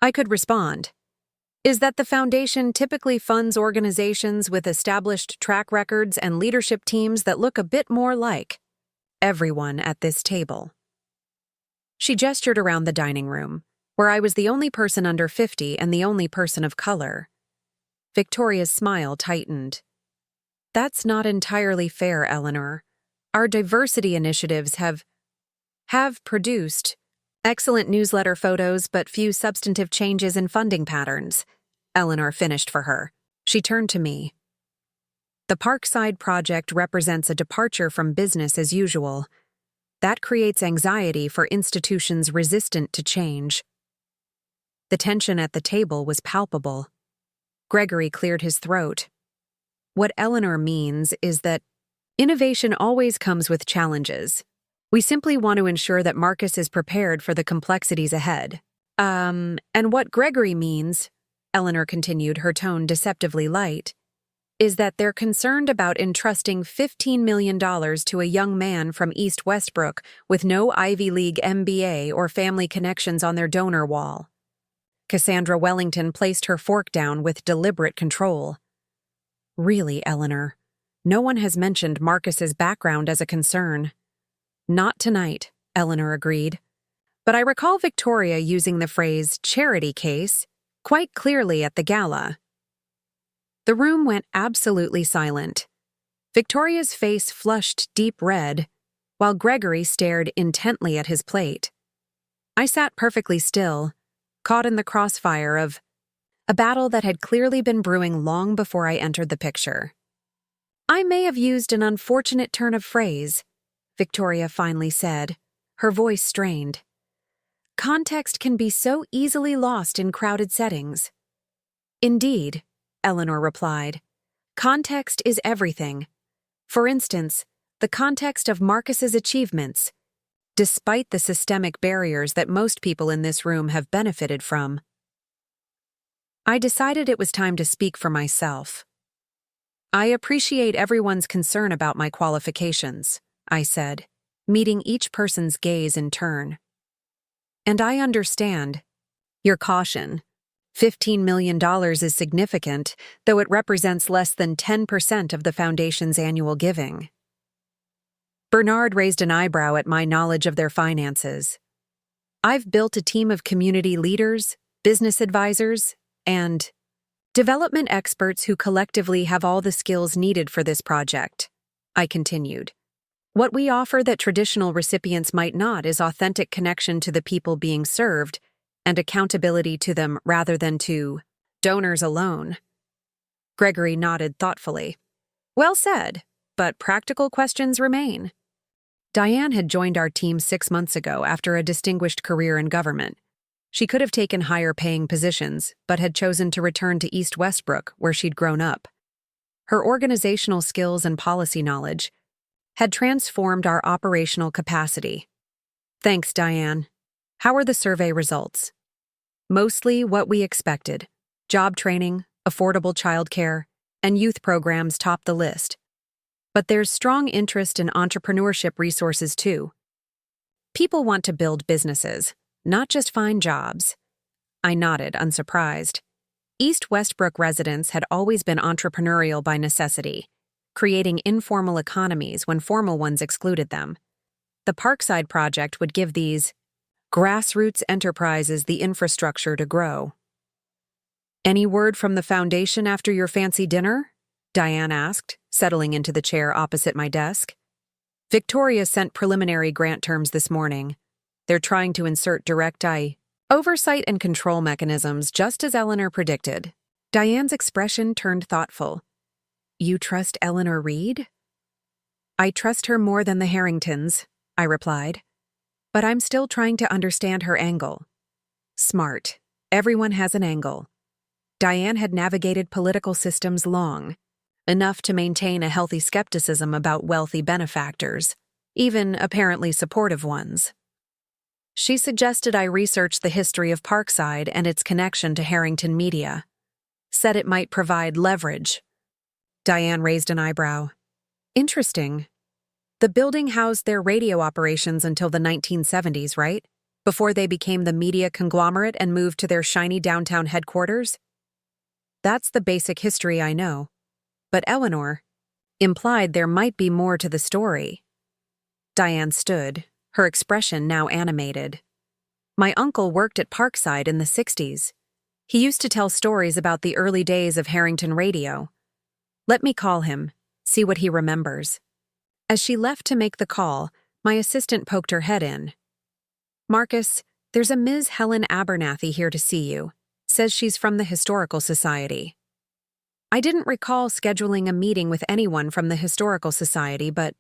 I could respond, "is that the foundation typically funds organizations with established track records and leadership teams that look a bit more like everyone at this table." She gestured around the dining room, where I was the only person under 50 and the only person of color. Victoria's smile tightened. "That's not entirely fair, Eleanor. Our diversity initiatives have produced excellent newsletter photos but few substantive changes in funding patterns," Eleanor finished for her. She turned to me. "The Parkside project represents a departure from business as usual. That creates anxiety for institutions resistant to change." The tension at the table was palpable. Gregory cleared his throat. "What Eleanor means is that innovation always comes with challenges. We simply want to ensure that Marcus is prepared for the complexities ahead. And what Gregory means," Eleanor continued, her tone deceptively light, "is that they're concerned about entrusting $15 million to a young man from East Westbrook with no Ivy League MBA or family connections on their donor wall." Cassandra Wellington placed her fork down with deliberate control. "Really, Eleanor, no one has mentioned Marcus's background as a concern." "Not tonight," Eleanor agreed. "But I recall Victoria using the phrase charity case quite clearly at the gala." The room went absolutely silent. Victoria's face flushed deep red, while Gregory stared intently at his plate. I sat perfectly still, caught in the crossfire of a battle that had clearly been brewing long before I entered the picture. "I may have used an unfortunate turn of phrase," Victoria finally said, her voice strained. "Context can be so easily lost in crowded settings." "Indeed," Eleanor replied. "Context is everything. For instance, the context of Marcus's achievements, despite the systemic barriers that most people in this room have benefited from." I decided it was time to speak for myself. "I appreciate everyone's concern about my qualifications," I said, meeting each person's gaze in turn. "And I understand your caution. $15 million is significant, though it represents less than 10% of the foundation's annual giving." Bernard raised an eyebrow at my knowledge of their finances. "I've built a team of community leaders, business advisors, and development experts who collectively have all the skills needed for this project," I continued. "What we offer that traditional recipients might not is authentic connection to the people being served and accountability to them rather than to donors alone." Gregory nodded thoughtfully. "Well said, but practical questions remain." Diane had joined our team 6 months ago after a distinguished career in government. She could have taken higher-paying positions, but had chosen to return to East Westbrook, where she'd grown up. Her organizational skills and policy knowledge had transformed our operational capacity. "Thanks, Diane. How are the survey results?" "Mostly what we expected. Job training, affordable childcare, and youth programs top the list. But there's strong interest in entrepreneurship resources too. People want to build businesses, not just find jobs." I nodded, unsurprised. East Westbrook residents had always been entrepreneurial by necessity, creating informal economies when formal ones excluded them. The Parkside project would give these grassroots enterprises the infrastructure to grow. "Any word from the foundation after your fancy dinner?" Diane asked, settling into the chair opposite my desk. "Victoria sent preliminary grant terms this morning. They're trying to insert direct oversight and control mechanisms, just as Eleanor predicted." Diane's expression turned thoughtful. "You trust Eleanor Reed?" "I trust her more than the Harringtons," I replied. "But I'm still trying to understand her angle." Smart. Everyone has an angle. Diane had navigated political systems long, enough to maintain a healthy skepticism about wealthy benefactors, even apparently supportive ones. She suggested I research the history of Parkside and its connection to Harrington media. Said it might provide leverage. Diane raised an eyebrow. "Interesting. The building housed their radio operations until the 1970s, right? Before they became the media conglomerate and moved to their shiny downtown headquarters?" "That's the basic history I know. But Eleanor implied there might be more to the story." Diane stood, her expression now animated. "My uncle worked at Parkside in the 60s. He used to tell stories about the early days of Harrington radio. Let me call him, see what he remembers." As she left to make the call, my assistant poked her head in. "Marcus, there's a Ms. Helen Abernathy here to see you. Says she's from the Historical Society." I didn't recall scheduling a meeting with anyone from the Historical Society, but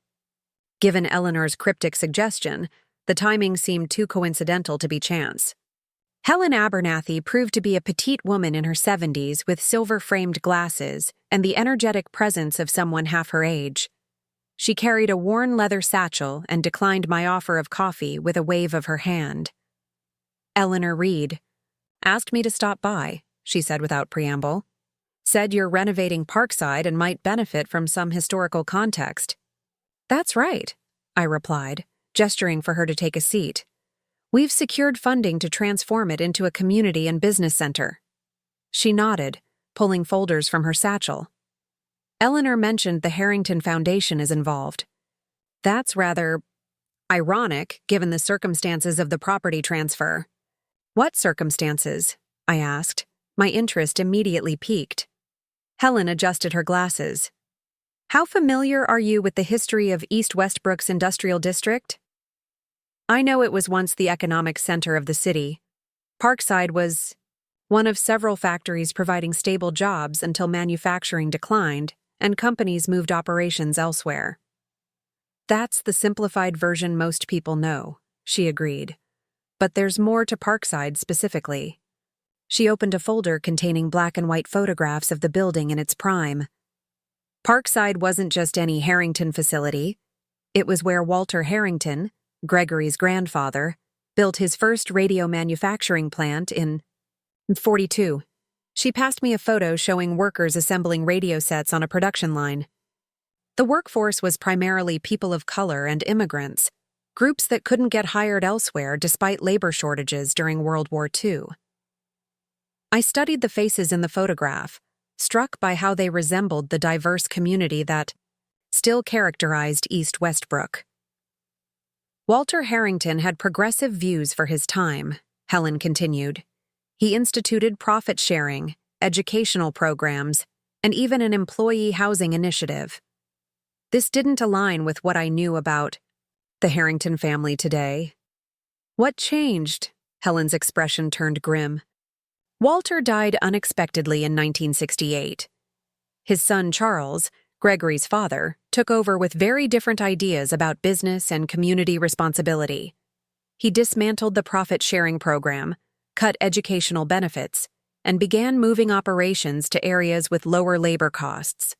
given Eleanor's cryptic suggestion, the timing seemed too coincidental to be chance. Helen Abernathy proved to be a petite woman in her 70s with silver-framed glasses and the energetic presence of someone half her age. She carried a worn leather satchel and declined my offer of coffee with a wave of her hand. "Eleanor Reed asked me to stop by," she said without preamble. "Said you're renovating Parkside and might benefit from some historical context." "That's right," I replied, gesturing for her to take a seat. "We've secured funding to transform it into a community and business center." She nodded, pulling folders from her satchel. "Eleanor mentioned the Harrington Foundation is involved. That's rather ironic, given the circumstances of the property transfer." "What circumstances?" I asked. My interest immediately piqued. Helen adjusted her glasses. "How familiar are you with the history of East Westbrook's industrial district?" "I know it was once the economic center of the city. Parkside was one of several factories providing stable jobs until manufacturing declined and companies moved operations elsewhere." "That's the simplified version most people know," she agreed. "But there's more to Parkside specifically." She opened a folder containing black and white photographs of the building in its prime. Parkside wasn't just any Harrington facility. It was where Walter Harrington, Gregory's grandfather, built his first radio manufacturing plant in 42. She passed me a photo showing workers assembling radio sets on a production line. The workforce was primarily people of color and immigrants, groups that couldn't get hired elsewhere despite labor shortages during World War II. I studied the faces in the photograph, struck by how they resembled the diverse community that still characterized East Westbrook. Walter Harrington had progressive views for his time, Helen continued. He instituted profit sharing, educational programs, and even an employee housing initiative. This didn't align with what I knew about the Harrington family today. "What changed?" Helen's expression turned grim. "Walter died unexpectedly in 1968. His son Charles, Gregory's father, took over with very different ideas about business and community responsibility. He dismantled the profit-sharing program, cut educational benefits, and began moving operations to areas with lower labor costs."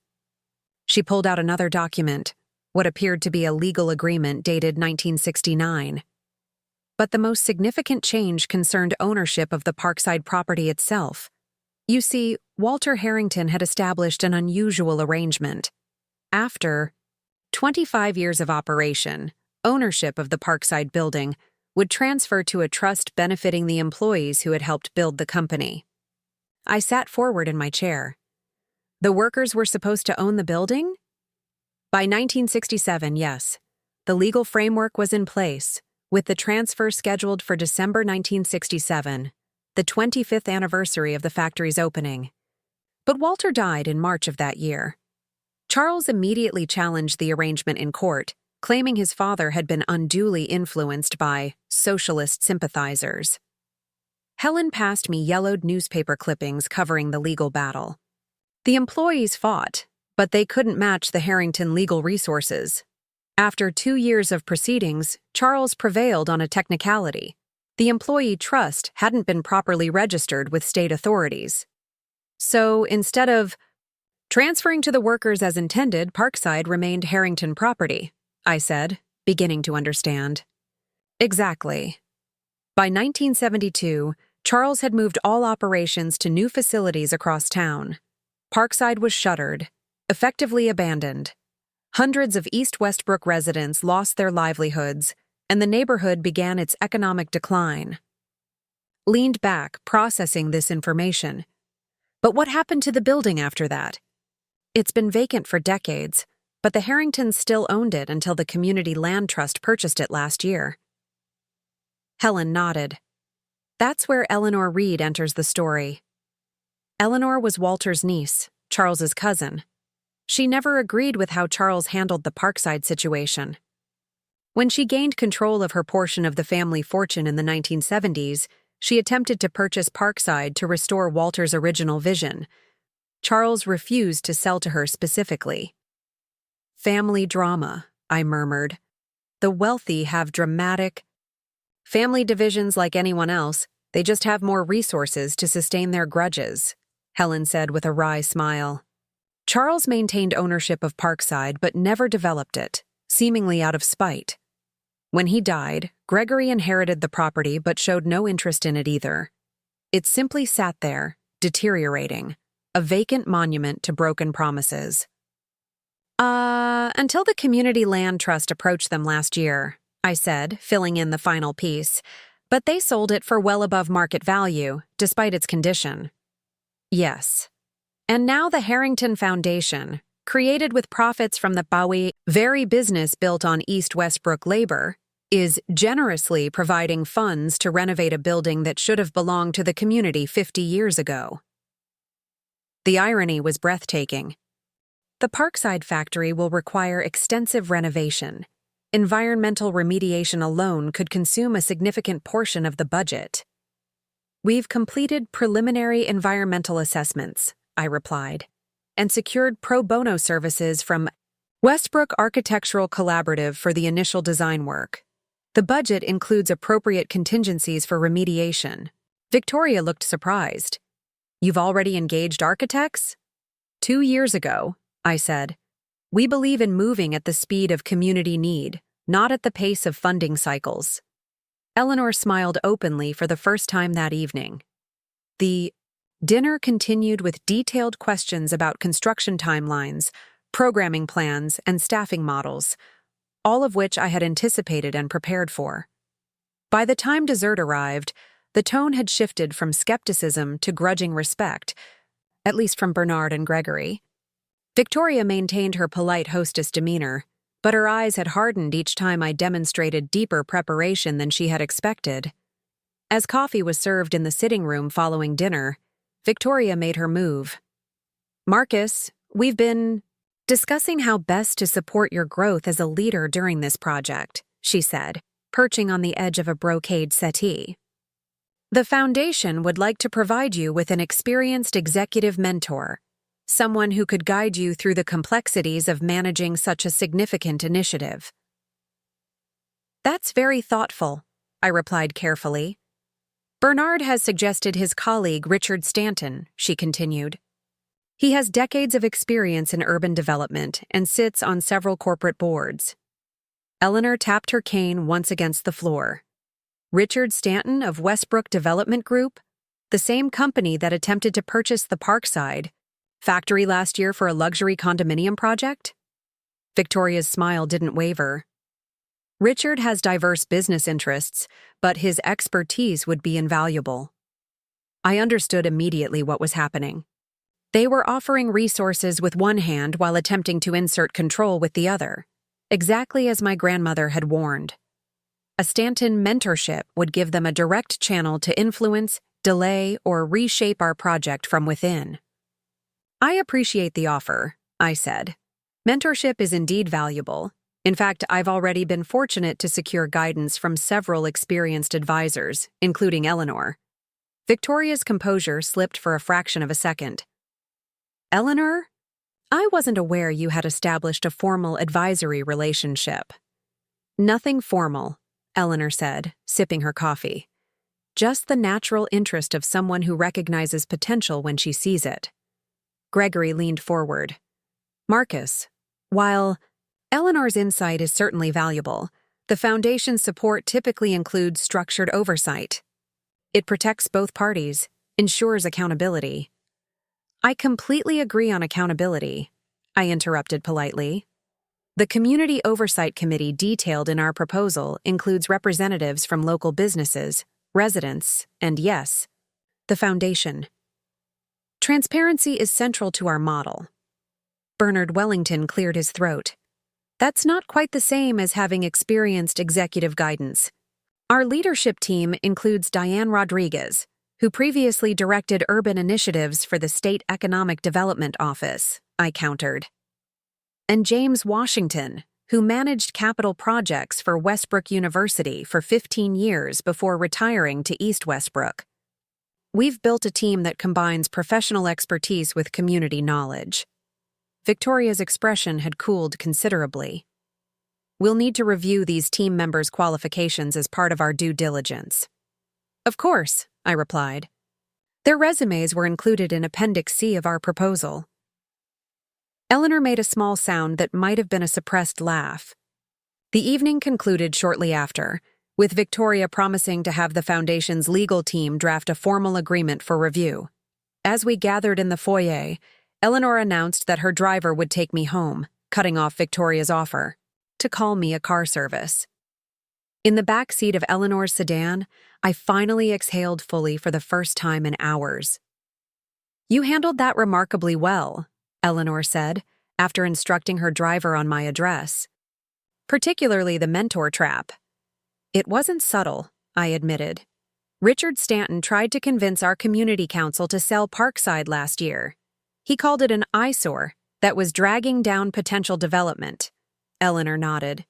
She pulled out another document, what appeared to be a legal agreement dated 1969. But the most significant change concerned ownership of the Parkside property itself. You see, Walter Harrington had established an unusual arrangement. After 25 years of operation, ownership of the Parkside building would transfer to a trust benefiting the employees who had helped build the company. I sat forward in my chair. The workers were supposed to own the building? By 1967, yes. The legal framework was in place, with the transfer scheduled for December 1967, the 25th anniversary of the factory's opening. But Walter died in March of that year. Charles immediately challenged the arrangement in court, claiming his father had been unduly influenced by socialist sympathizers. Helen passed me yellowed newspaper clippings covering the legal battle. The employees fought, but they couldn't match the Harrington legal resources. After 2 years of proceedings, Charles prevailed on a technicality. The employee trust hadn't been properly registered with state authorities. So instead of transferring to the workers as intended, Parkside remained Harrington property, I said, beginning to understand. Exactly. By 1972, Charles had moved all operations to new facilities across town. Parkside was shuttered, effectively abandoned. Hundreds of East Westbrook residents lost their livelihoods, and the neighborhood began its economic decline. Leaned back, processing this information. But what happened to the building after that? It's been vacant for decades, but the Harringtons still owned it until the Community Land Trust purchased it last year. Helen nodded. That's where Eleanor Reed enters the story. Eleanor was Walter's niece, Charles's cousin. She never agreed with how Charles handled the Parkside situation. When she gained control of her portion of the family fortune in the 1970s, she attempted to purchase Parkside to restore Walter's original vision. Charles refused to sell to her specifically. Family drama, I murmured. The wealthy have dramatic family divisions like anyone else. They just have more resources to sustain their grudges, Helen said with a wry smile. Charles maintained ownership of Parkside but never developed it, seemingly out of spite. When he died, Gregory inherited the property but showed no interest in it either. It simply sat there, deteriorating, a vacant monument to broken promises. Until the Community Land Trust approached them last year, I said, filling in the final piece, but they sold it for well above market value, despite its condition. Yes. And now the Harrington Foundation, created with profits from the Bowie very business built on East Westbrook labor, is generously providing funds to renovate a building that should have belonged to the community 50 years ago. The irony was breathtaking. The Parkside factory will require extensive renovation. Environmental remediation alone could consume a significant portion of the budget. We've completed preliminary environmental assessments, I replied, and secured pro bono services from Westbrook Architectural Collaborative for the initial design work. The budget includes appropriate contingencies for remediation. Victoria looked surprised. You've already engaged architects? 2 years ago, I said. We believe in moving at the speed of community need, not at the pace of funding cycles. Eleanor smiled openly for the first time that evening. The dinner continued with detailed questions about construction timelines, programming plans, and staffing models, all of which I had anticipated and prepared for. By the time dessert arrived, the tone had shifted from skepticism to grudging respect, at least from Bernard and Gregory. Victoria maintained her polite hostess demeanor, but her eyes had hardened each time I demonstrated deeper preparation than she had expected. As coffee was served in the sitting room following dinner, Victoria made her move. Marcus, we've been discussing how best to support your growth as a leader during this project, she said, perching on the edge of a brocade settee. The foundation would like to provide you with an experienced executive mentor, someone who could guide you through the complexities of managing such a significant initiative. That's very thoughtful, I replied carefully. Bernard has suggested his colleague Richard Stanton, she continued. He has decades of experience in urban development and sits on several corporate boards. Eleanor tapped her cane once against the floor. Richard Stanton of Westbrook Development Group, the same company that attempted to purchase the Parkside factory last year for a luxury condominium project? Victoria's smile didn't waver. Richard has diverse business interests, but his expertise would be invaluable. I understood immediately what was happening. They were offering resources with one hand while attempting to insert control with the other, exactly as my grandmother had warned. A Stanton mentorship would give them a direct channel to influence, delay, or reshape our project from within. I appreciate the offer, I said. Mentorship is indeed valuable. In fact, I've already been fortunate to secure guidance from several experienced advisors, including Eleanor. Victoria's composure slipped for a fraction of a second. Eleanor? I wasn't aware you had established a formal advisory relationship. Nothing formal, Eleanor said, sipping her coffee. Just the natural interest of someone who recognizes potential when she sees it. Gregory leaned forward. Marcus, while Eleanor's insight is certainly valuable, the Foundation's support typically includes structured oversight. It protects both parties, ensures accountability. I completely agree on accountability, I interrupted politely. The Community Oversight Committee detailed in our proposal includes representatives from local businesses, residents, and yes, the Foundation. Transparency is central to our model. Bernard Wellington cleared his throat. That's not quite the same as having experienced executive guidance. Our leadership team includes Diane Rodriguez, who previously directed urban initiatives for the State Economic Development Office, I countered. And James Washington, who managed capital projects for Westbrook University for 15 years before retiring to East Westbrook. We've built a team that combines professional expertise with community knowledge. Victoria's expression had cooled considerably. We'll need to review these team members' qualifications as part of our due diligence. Of course, I replied. Their resumes were included in Appendix C of our proposal. Eleanor made a small sound that might have been a suppressed laugh. The evening concluded shortly after, with Victoria promising to have the Foundation's legal team draft a formal agreement for review. As we gathered in the foyer, Eleanor announced that her driver would take me home, cutting off Victoria's offer to call me a car service. In the back seat of Eleanor's sedan, I finally exhaled fully for the first time in hours. You handled that remarkably well, Eleanor said, after instructing her driver on my address. Particularly the mentor trap. It wasn't subtle, I admitted. Richard Stanton tried to convince our community council to sell Parkside last year. He called it an eyesore that was dragging down potential development. Eleanor nodded.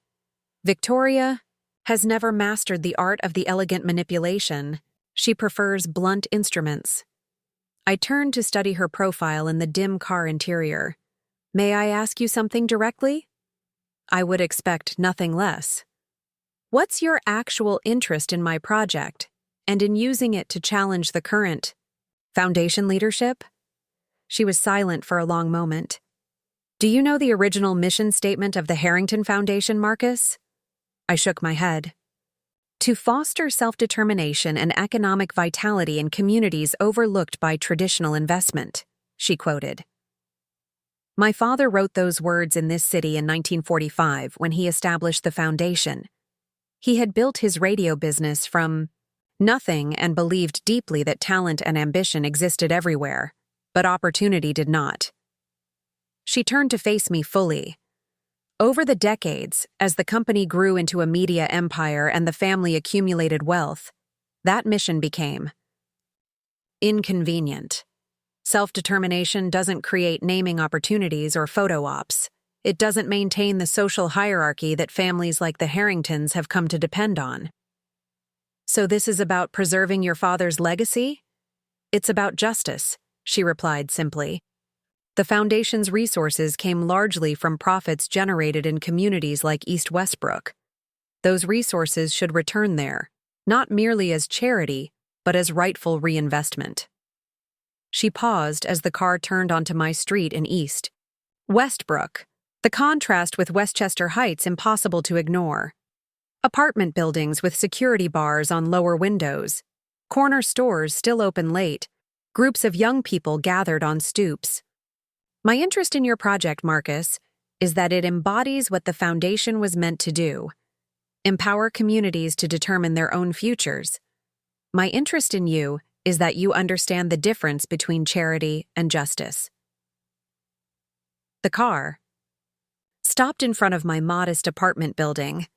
Victoria has never mastered the art of the elegant manipulation. She prefers blunt instruments. I turned to study her profile in the dim car interior. May I ask you something directly? I would expect nothing less. What's your actual interest in my project, and in using it to challenge the current Foundation leadership? She was silent for a long moment. Do you know the original mission statement of the Harrington Foundation, Marcus? I shook my head. To foster self-determination and economic vitality in communities overlooked by traditional investment, she quoted. My father wrote those words in this city in 1945 when he established the foundation. He had built his radio business from nothing and believed deeply that talent and ambition existed everywhere, but opportunity did not. She turned to face me fully. Over the decades, as the company grew into a media empire and the family accumulated wealth, that mission became inconvenient. Self-determination doesn't create naming opportunities or photo ops. It doesn't maintain the social hierarchy that families like the Harringtons have come to depend on. So this is about preserving your father's legacy? It's about justice, she replied simply. The Foundation's resources came largely from profits generated in communities like East Westbrook. Those resources should return there, not merely as charity, but as rightful reinvestment. She paused as the car turned onto my street in East Westbrook, the contrast with Westchester Heights impossible to ignore. Apartment buildings with security bars on lower windows, corner stores still open late, groups of young people gathered on stoops. My interest in your project, Marcus, is that it embodies what the Foundation was meant to do. empower communities to determine their own futures. My interest in you is that you understand the difference between charity and justice. The car stopped in front of my modest apartment building.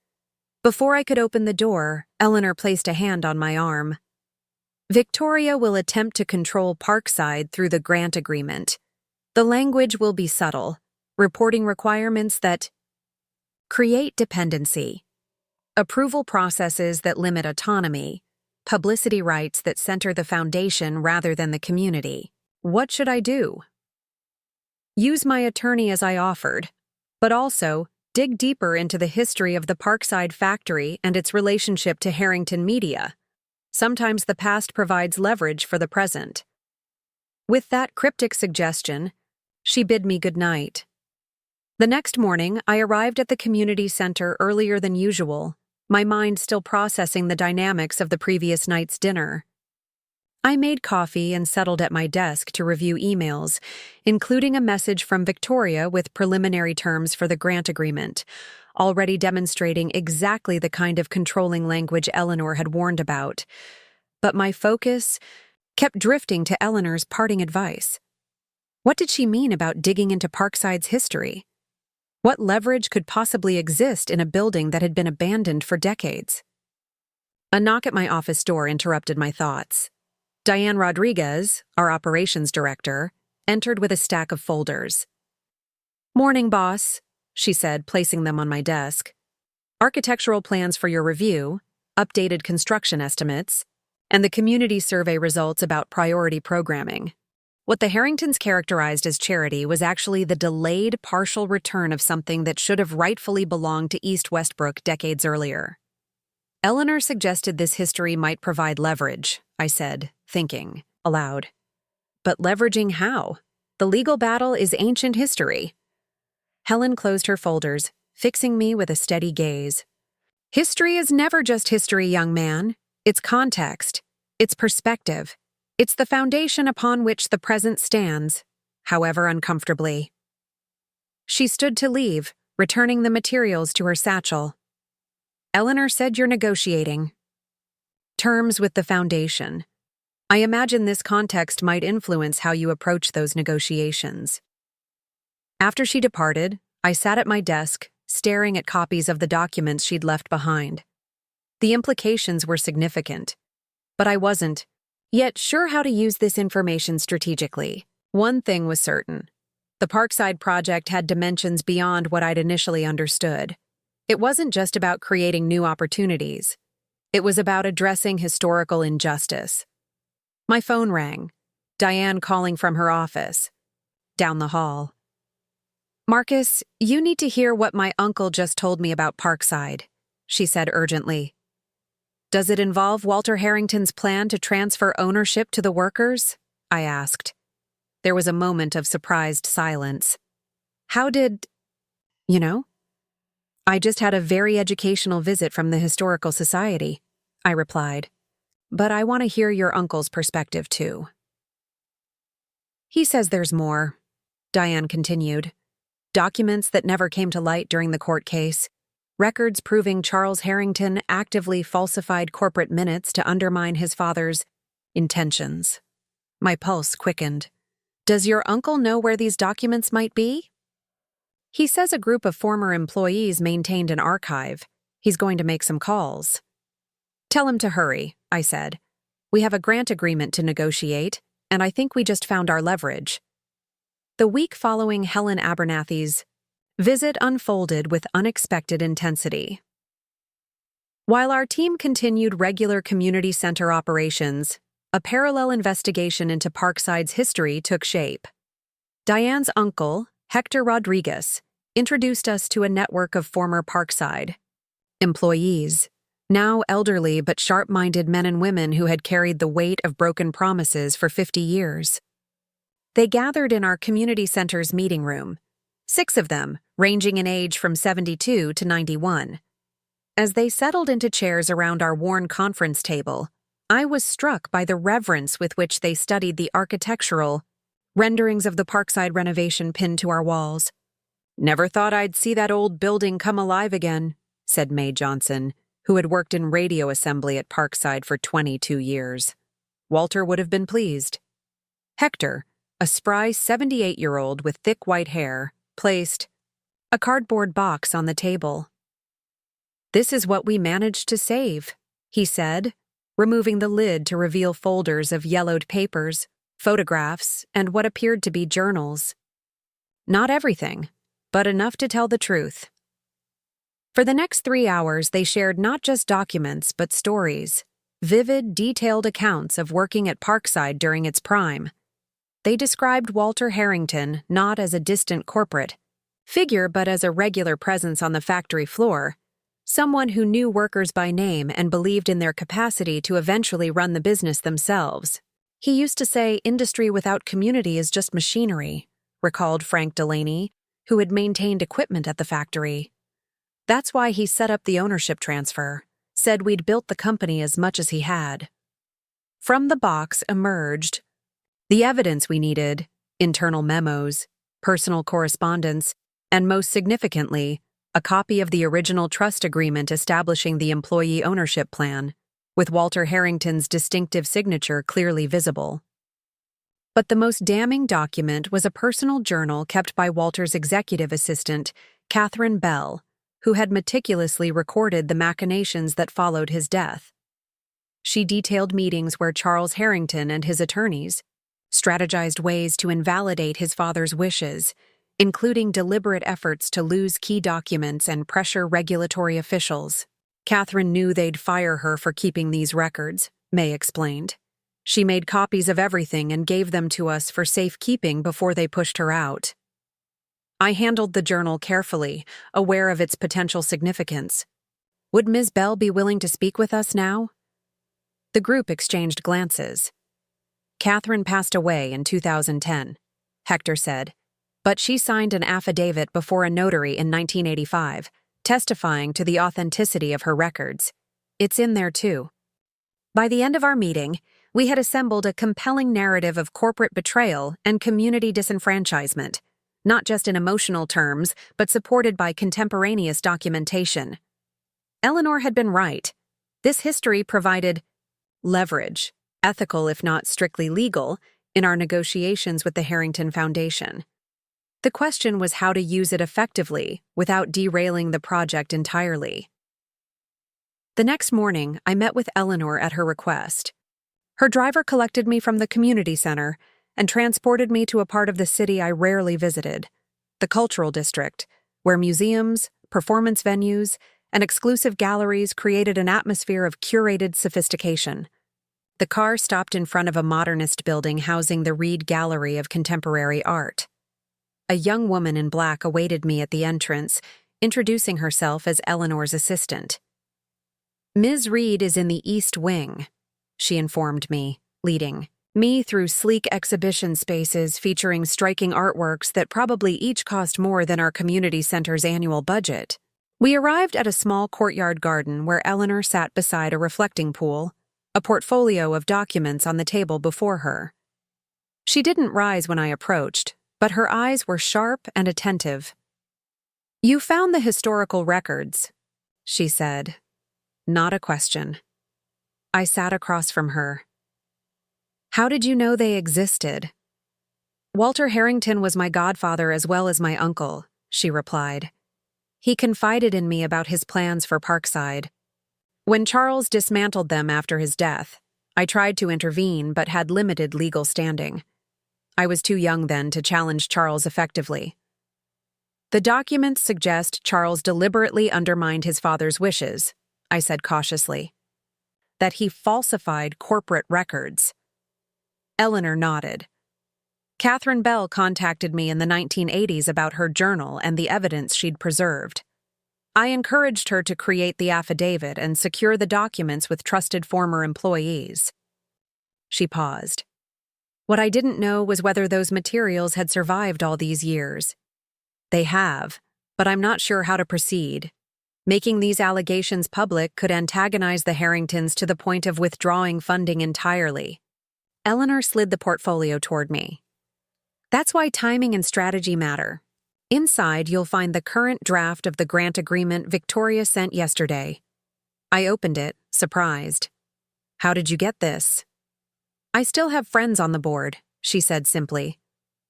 Before I could open the door, Eleanor placed a hand on my arm. Victoria will attempt to control Parkside through the grant agreement. The language will be subtle, reporting requirements that create dependency, approval processes that limit autonomy, publicity rights that center the foundation rather than the community. What should I do? Use my attorney as I offered, but also dig deeper into the history of the Parkside factory and its relationship to Harrington Media. Sometimes the past provides leverage for the present. With that cryptic suggestion, she bid me good night. The next morning, I arrived at the community center earlier than usual, my mind still processing the dynamics of the previous night's dinner. I made coffee and settled at my desk to review emails, including a message from Victoria with preliminary terms for the grant agreement, already demonstrating exactly the kind of controlling language Eleanor had warned about. But my focus kept drifting to Eleanor's parting advice. What did she mean about digging into Parkside's history? What leverage could possibly exist in a building that had been abandoned for decades? A knock at my office door interrupted my thoughts. Diane Rodriguez, our operations director, entered with a stack of folders. "Morning, boss," she said, placing them on my desk. "Architectural plans for your review, updated construction estimates, and the community survey results about priority programming." What the Harringtons characterized as charity was actually the delayed partial return of something that should have rightfully belonged to East Westbrook decades earlier. Eleanor suggested this history might provide leverage, I said, thinking aloud. But leveraging how? The legal battle is ancient history. Helen closed her folders, fixing me with a steady gaze. History is never just history, young man. It's context. It's perspective. It's the foundation upon which the present stands, however uncomfortably. She stood to leave, returning the materials to her satchel. "Eleanor said you're negotiating terms with the foundation. I imagine this context might influence how you approach those negotiations." After she departed, I sat at my desk, staring at copies of the documents she'd left behind. The implications were significant, but I wasn't yet sure how to use this information strategically. One thing was certain. The Parkside project had dimensions beyond what I'd initially understood. It wasn't just about creating new opportunities. It was about addressing historical injustice. My phone rang. Diane calling from her office. Down the hall. "Marcus, you need to hear what my uncle just told me about Parkside," she said urgently. "Does it involve Walter Harrington's plan to transfer ownership to the workers?" I asked. There was a moment of surprised silence. "How did... you know?" "I just had a very educational visit from the Historical Society," I replied. "But I want to hear your uncle's perspective, too." "He says there's more," Diane continued. "Documents that never came to light during the court case. Records proving Charles Harrington actively falsified corporate minutes to undermine his father's intentions." My pulse quickened. "Does your uncle know where these documents might be?" "He says a group of former employees maintained an archive. He's going to make some calls." "Tell him to hurry," I said. "We have a grant agreement to negotiate, and I think we just found our leverage." The week following Helen Abernathy's visit unfolded with unexpected intensity. While our team continued regular community center operations, a parallel investigation into Parkside's history took shape. Diane's uncle, Hector Rodriguez, introduced us to a network of former Parkside employees, now elderly but sharp-minded men and women who had carried the weight of broken promises for 50 years. They gathered in our community center's meeting room, 6 of them, ranging in age from 72 to 91. As they settled into chairs around our worn conference table, I was struck by the reverence with which they studied the architectural renderings of the Parkside renovation pinned to our walls. "Never thought I'd see that old building come alive again," said Mae Johnson, who had worked in radio assembly at Parkside for 22 years. Walter would have been pleased. Hector, a spry 78-year-old with thick white hair, placed a cardboard box on the table. "This is what we managed to save," he said, removing the lid to reveal folders of yellowed papers, photographs, and what appeared to be journals. Not everything, but enough to tell the truth. For the next 3 hours, they shared not just documents, but stories, vivid, detailed accounts of working at Parkside during its prime. They described Walter Harrington not as a distant corporate figure, but as a regular presence on the factory floor, someone who knew workers by name and believed in their capacity to eventually run the business themselves. "He used to say industry without community is just machinery," recalled Frank Delaney, who had maintained equipment at the factory. "That's why he set up the ownership transfer, said we'd built the company as much as he had." From the box emerged the evidence we needed: internal memos, personal correspondence, and most significantly, a copy of the original trust agreement establishing the employee ownership plan, with Walter Harrington's distinctive signature clearly visible. But the most damning document was a personal journal kept by Walter's executive assistant, Catherine Bell, who had meticulously recorded the machinations that followed his death. She detailed meetings where Charles Harrington and his attorneys strategized ways to invalidate his father's wishes, including deliberate efforts to lose key documents and pressure regulatory officials. Catherine knew they'd fire her for keeping these records, May explained. She made copies of everything and gave them to us for safekeeping before they pushed her out. I handled the journal carefully, aware of its potential significance. Would Ms. Bell be willing to speak with us now? The group exchanged glances. Catherine passed away in 2010, Hector said, but she signed an affidavit before a notary in 1985, testifying to the authenticity of her records. It's in there too. By the end of our meeting, we had assembled a compelling narrative of corporate betrayal and community disenfranchisement, not just in emotional terms, but supported by contemporaneous documentation. Eleanor had been right. This history provided leverage, ethical if not strictly legal, in our negotiations with the Harrington Foundation. The question was how to use it effectively without derailing the project entirely. The next morning, I met with Eleanor at her request. Her driver collected me from the community center and transported me to a part of the city I rarely visited, the cultural district, where museums, performance venues, and exclusive galleries created an atmosphere of curated sophistication. The car stopped in front of a modernist building housing the Reed Gallery of Contemporary Art. A young woman in black awaited me at the entrance, introducing herself as Eleanor's assistant. "Ms. Reed is in the East Wing," she informed me, leading me through sleek exhibition spaces featuring striking artworks that probably each cost more than our community center's annual budget. We arrived at a small courtyard garden where Eleanor sat beside a reflecting pool, a portfolio of documents on the table before her. She didn't rise when I approached, but her eyes were sharp and attentive. "You found the historical records," she said. Not a question. I sat across from her. "How did you know they existed?" "Walter Harrington was my godfather as well as my uncle," she replied. "He confided in me about his plans for Parkside. When Charles dismantled them after his death, I tried to intervene but had limited legal standing. I was too young then to challenge Charles effectively. The documents suggest Charles deliberately undermined his father's wishes," I said cautiously. "That he falsified corporate records." Eleanor nodded. Catherine Bell contacted me in the 1980s about her journal and the evidence she'd preserved. I encouraged her to create the affidavit and secure the documents with trusted former employees. She paused. What I didn't know was whether those materials had survived all these years. They have, but I'm not sure how to proceed. Making these allegations public could antagonize the Harringtons to the point of withdrawing funding entirely. Eleanor slid the portfolio toward me. "That's why timing and strategy matter. Inside, you'll find the current draft of the grant agreement Victoria sent yesterday. I opened it, surprised. How did you get this? I still have friends on the board, she said simply.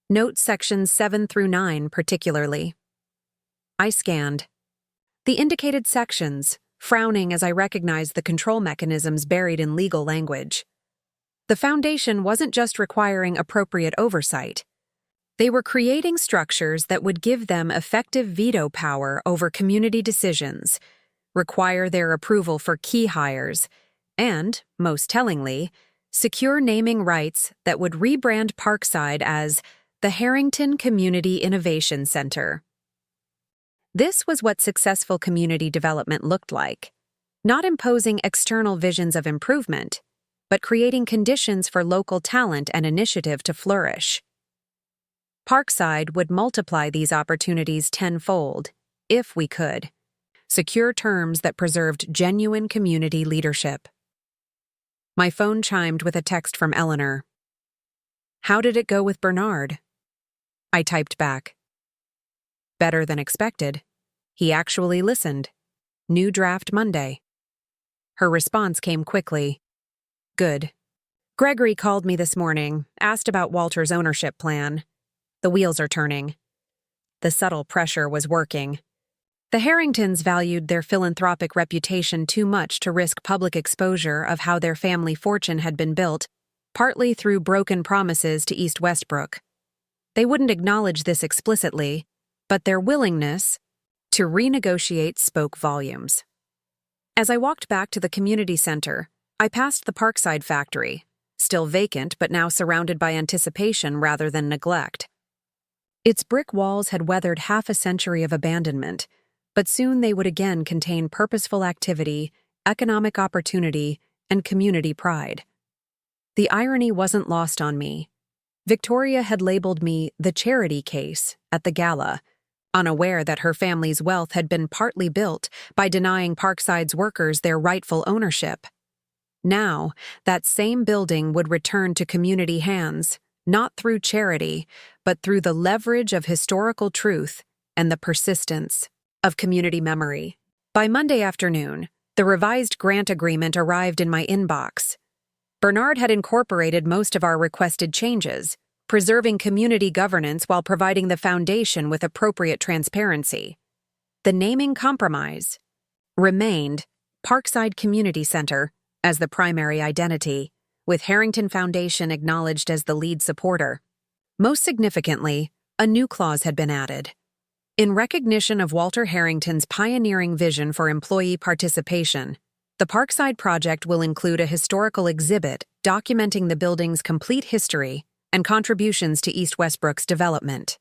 Note sections 7 through 9 particularly. I scanned. The indicated sections, frowning as I recognized the control mechanisms buried in legal language. The foundation wasn't just requiring appropriate oversight. They were creating structures that would give them effective veto power over community decisions, require their approval for key hires, and, most tellingly, secure naming rights that would rebrand Parkside as the Harrington Community Innovation Center. This was what successful community development looked like, not imposing external visions of improvement, but creating conditions for local talent and initiative to flourish. Parkside would multiply these opportunities tenfold, if we could, secure terms that preserved genuine community leadership. My phone chimed with a text from Eleanor. How did it go with Bernard? I typed back. Better than expected. He actually listened. New draft Monday. Her response came quickly. Good. Gregory called me this morning, asked about Walter's ownership plan. The wheels are turning. The subtle pressure was working. The Harringtons valued their philanthropic reputation too much to risk public exposure of how their family fortune had been built, partly through broken promises to East Westbrook. They wouldn't acknowledge this explicitly, but their willingness to renegotiate spoke volumes. As I walked back to the community center, I passed the Parkside factory, still vacant but now surrounded by anticipation rather than neglect. Its brick walls had weathered half a century of abandonment, but soon they would again contain purposeful activity, economic opportunity, and community pride. The irony wasn't lost on me. Victoria had labeled me the charity case at the Gala, unaware that her family's wealth had been partly built by denying Parkside's workers their rightful ownership. Now, that same building would return to community hands, not through charity, but through the leverage of historical truth and the persistence of community memory. By Monday afternoon, the revised grant agreement arrived in my inbox. Bernard had incorporated most of our requested changes, preserving community governance while providing the foundation with appropriate transparency. The naming compromise remained Parkside Community Center as the primary identity, with Harrington Foundation acknowledged as the lead supporter. Most significantly, a new clause had been added. In recognition of Walter Harrington's pioneering vision for employee participation, the Parkside project will include a historical exhibit documenting the building's complete history and contributions to East Westbrook's development.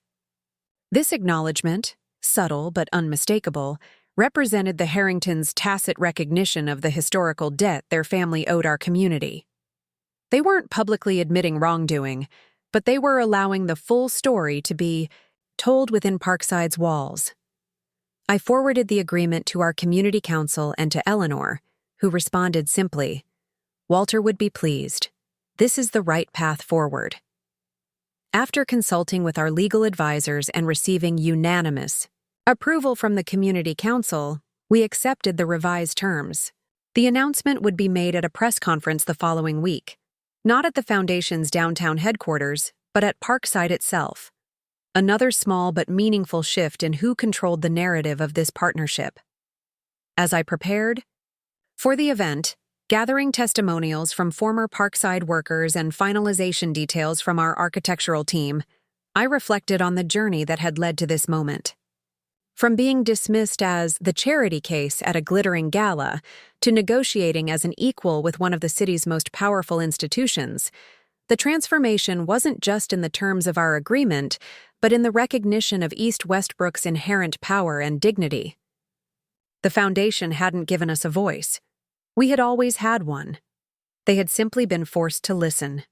This acknowledgement, subtle but unmistakable, represented the Harringtons' tacit recognition of the historical debt their family owed our community. They weren't publicly admitting wrongdoing, but they were allowing the full story to be told within Parkside's walls. I forwarded the agreement to our community council and to Eleanor, who responded simply, Walter would be pleased. This is the right path forward. After consulting with our legal advisors and receiving unanimous approval from the community council, we accepted the revised terms. The announcement would be made at a press conference the following week, not at the foundation's downtown headquarters, but at Parkside itself. Another small but meaningful shift in who controlled the narrative of this partnership. As I prepared for the event, gathering testimonials from former Parkside workers and finalization details from our architectural team, I reflected on the journey that had led to this moment. From being dismissed as the charity case at a glittering gala to negotiating as an equal with one of the city's most powerful institutions, the transformation wasn't just in the terms of our agreement, but in the recognition of East Westbrook's inherent power and dignity. The foundation hadn't given us a voice. We had always had one. They had simply been forced to listen.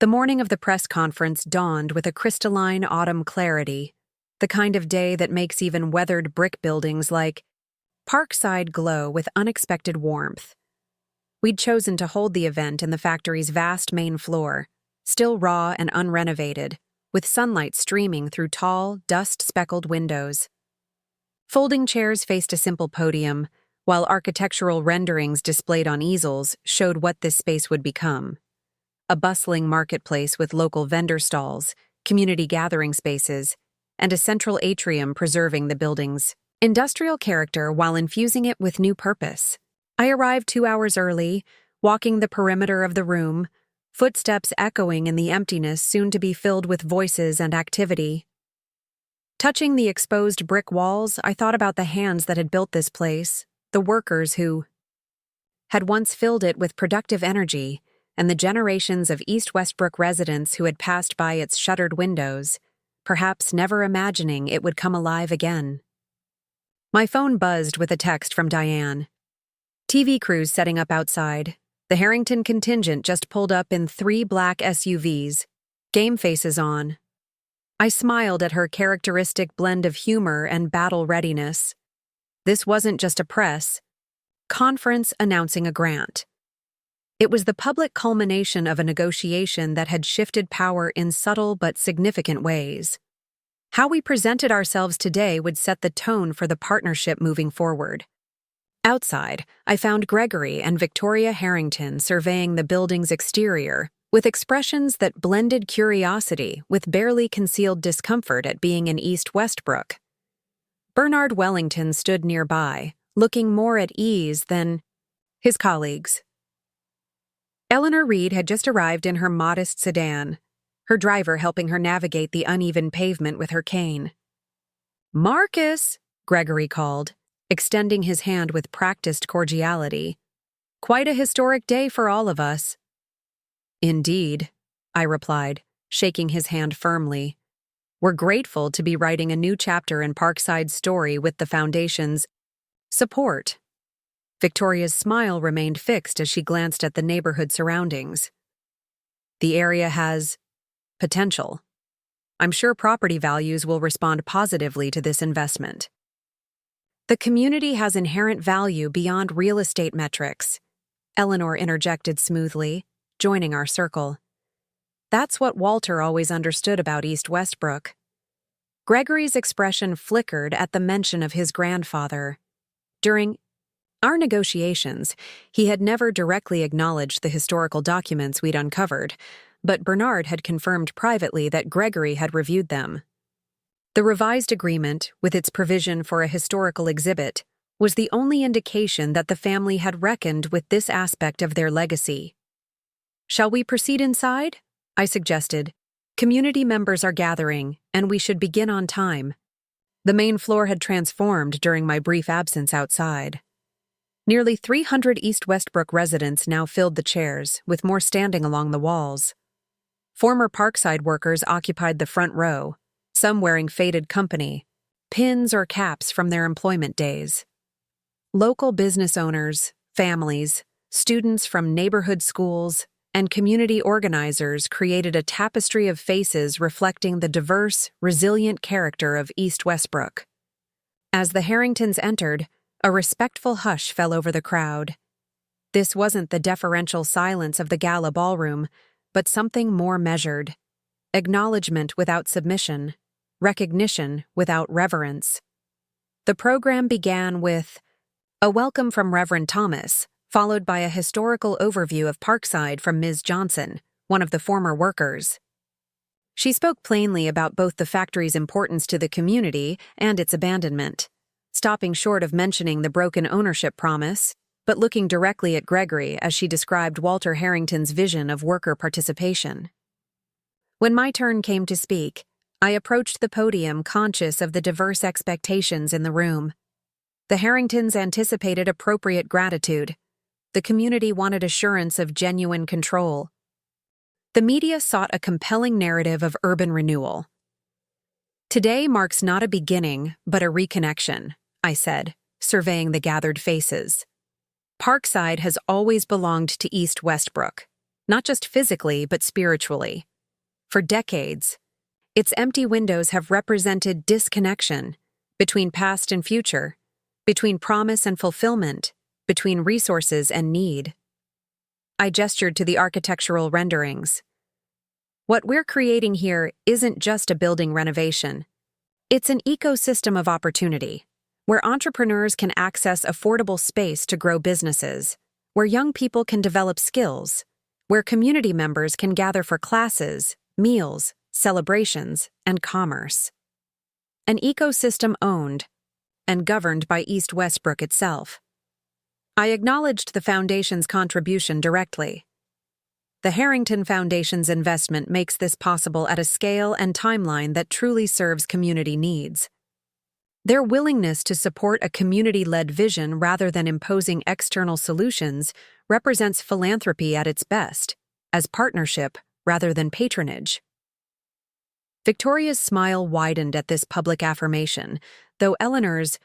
The morning of the press conference dawned with a crystalline autumn clarity, the kind of day that makes even weathered brick buildings like Parkside glow with unexpected warmth. We'd chosen to hold the event in the factory's vast main floor, still raw and unrenovated, with sunlight streaming through tall, dust-speckled windows. Folding chairs faced a simple podium, while architectural renderings displayed on easels showed what this space would become. A bustling marketplace with local vendor stalls, community gathering spaces, and a central atrium preserving the building's industrial character while infusing it with new purpose. I arrived 2 hours early, walking the perimeter of the room, footsteps echoing in the emptiness soon to be filled with voices and activity. Touching the exposed brick walls, I thought about the hands that had built this place, the workers who had once filled it with productive energy, and the generations of East Westbrook residents who had passed by its shuttered windows, perhaps never imagining it would come alive again. My phone buzzed with a text from Diane. TV crews setting up outside. The Harrington contingent just pulled up in 3 black SUVs, game faces on. I smiled at her characteristic blend of humor and battle readiness. This wasn't just a press conference announcing a grant. It was the public culmination of a negotiation that had shifted power in subtle but significant ways. How we presented ourselves today would set the tone for the partnership moving forward. Outside, I found Gregory and Victoria Harrington surveying the building's exterior, with expressions that blended curiosity with barely concealed discomfort at being in East Westbrook. Bernard Wellington stood nearby, looking more at ease than his colleagues. Eleanor Reed had just arrived in her modest sedan, her driver helping her navigate the uneven pavement with her cane. "Marcus," Gregory called, extending his hand with practiced cordiality. "Quite a historic day for all of us." "Indeed," I replied, shaking his hand firmly. "We're grateful to be writing a new chapter in Parkside's story with the Foundation's support." Victoria's smile remained fixed as she glanced at the neighborhood surroundings. "The area has potential. I'm sure property values will respond positively to this investment." "The community has inherent value beyond real estate metrics," Eleanor interjected smoothly, joining our circle. "That's what Walter always understood about East Westbrook." Gregory's expression flickered at the mention of his grandfather. During our negotiations, he had never directly acknowledged the historical documents we'd uncovered, but Bernard had confirmed privately that Gregory had reviewed them. The revised agreement, with its provision for a historical exhibit, was the only indication that the family had reckoned with this aspect of their legacy. "Shall we proceed inside?" I suggested. "Community members are gathering, and we should begin on time." The main floor had transformed during my brief absence outside. Nearly 300 East Westbrook residents now filled the chairs, with more standing along the walls. Former Parkside workers occupied the front row, some wearing faded company, pins or caps from their employment days. Local business owners, families, students from neighborhood schools, and community organizers created a tapestry of faces reflecting the diverse, resilient character of East Westbrook. As the Harringtons entered, a respectful hush fell over the crowd. This wasn't the deferential silence of the Gala ballroom, but something more measured. Acknowledgement without submission, recognition without reverence. The program began with a welcome from Reverend Thomas, followed by a historical overview of Parkside from Ms. Johnson, one of the former workers. She spoke plainly about both the factory's importance to the community and its abandonment, stopping short of mentioning the broken ownership promise, but looking directly at Gregory as she described Walter Harrington's vision of worker participation. When my turn came to speak, I approached the podium conscious of the diverse expectations in the room. The Harringtons anticipated appropriate gratitude. The community wanted assurance of genuine control. The media sought a compelling narrative of urban renewal. "Today marks not a beginning, but a reconnection," I said, surveying the gathered faces. "Parkside has always belonged to East Westbrook, not just physically, but spiritually. For decades, its empty windows have represented disconnection between past and future, between promise and fulfillment, between resources and need." I gestured to the architectural renderings. What we're creating here isn't just a building renovation. It's an ecosystem of opportunity, where entrepreneurs can access affordable space to grow businesses, where young people can develop skills, where community members can gather for classes, meals, celebrations, and commerce. An ecosystem owned and governed by East Westbrook itself. I acknowledged the Foundation's contribution directly. The Harrington Foundation's investment makes this possible at a scale and timeline that truly serves community needs. Their willingness to support a community-led vision rather than imposing external solutions represents philanthropy at its best, as partnership rather than patronage. Victoria's smile widened at this public affirmation, though Eleanor's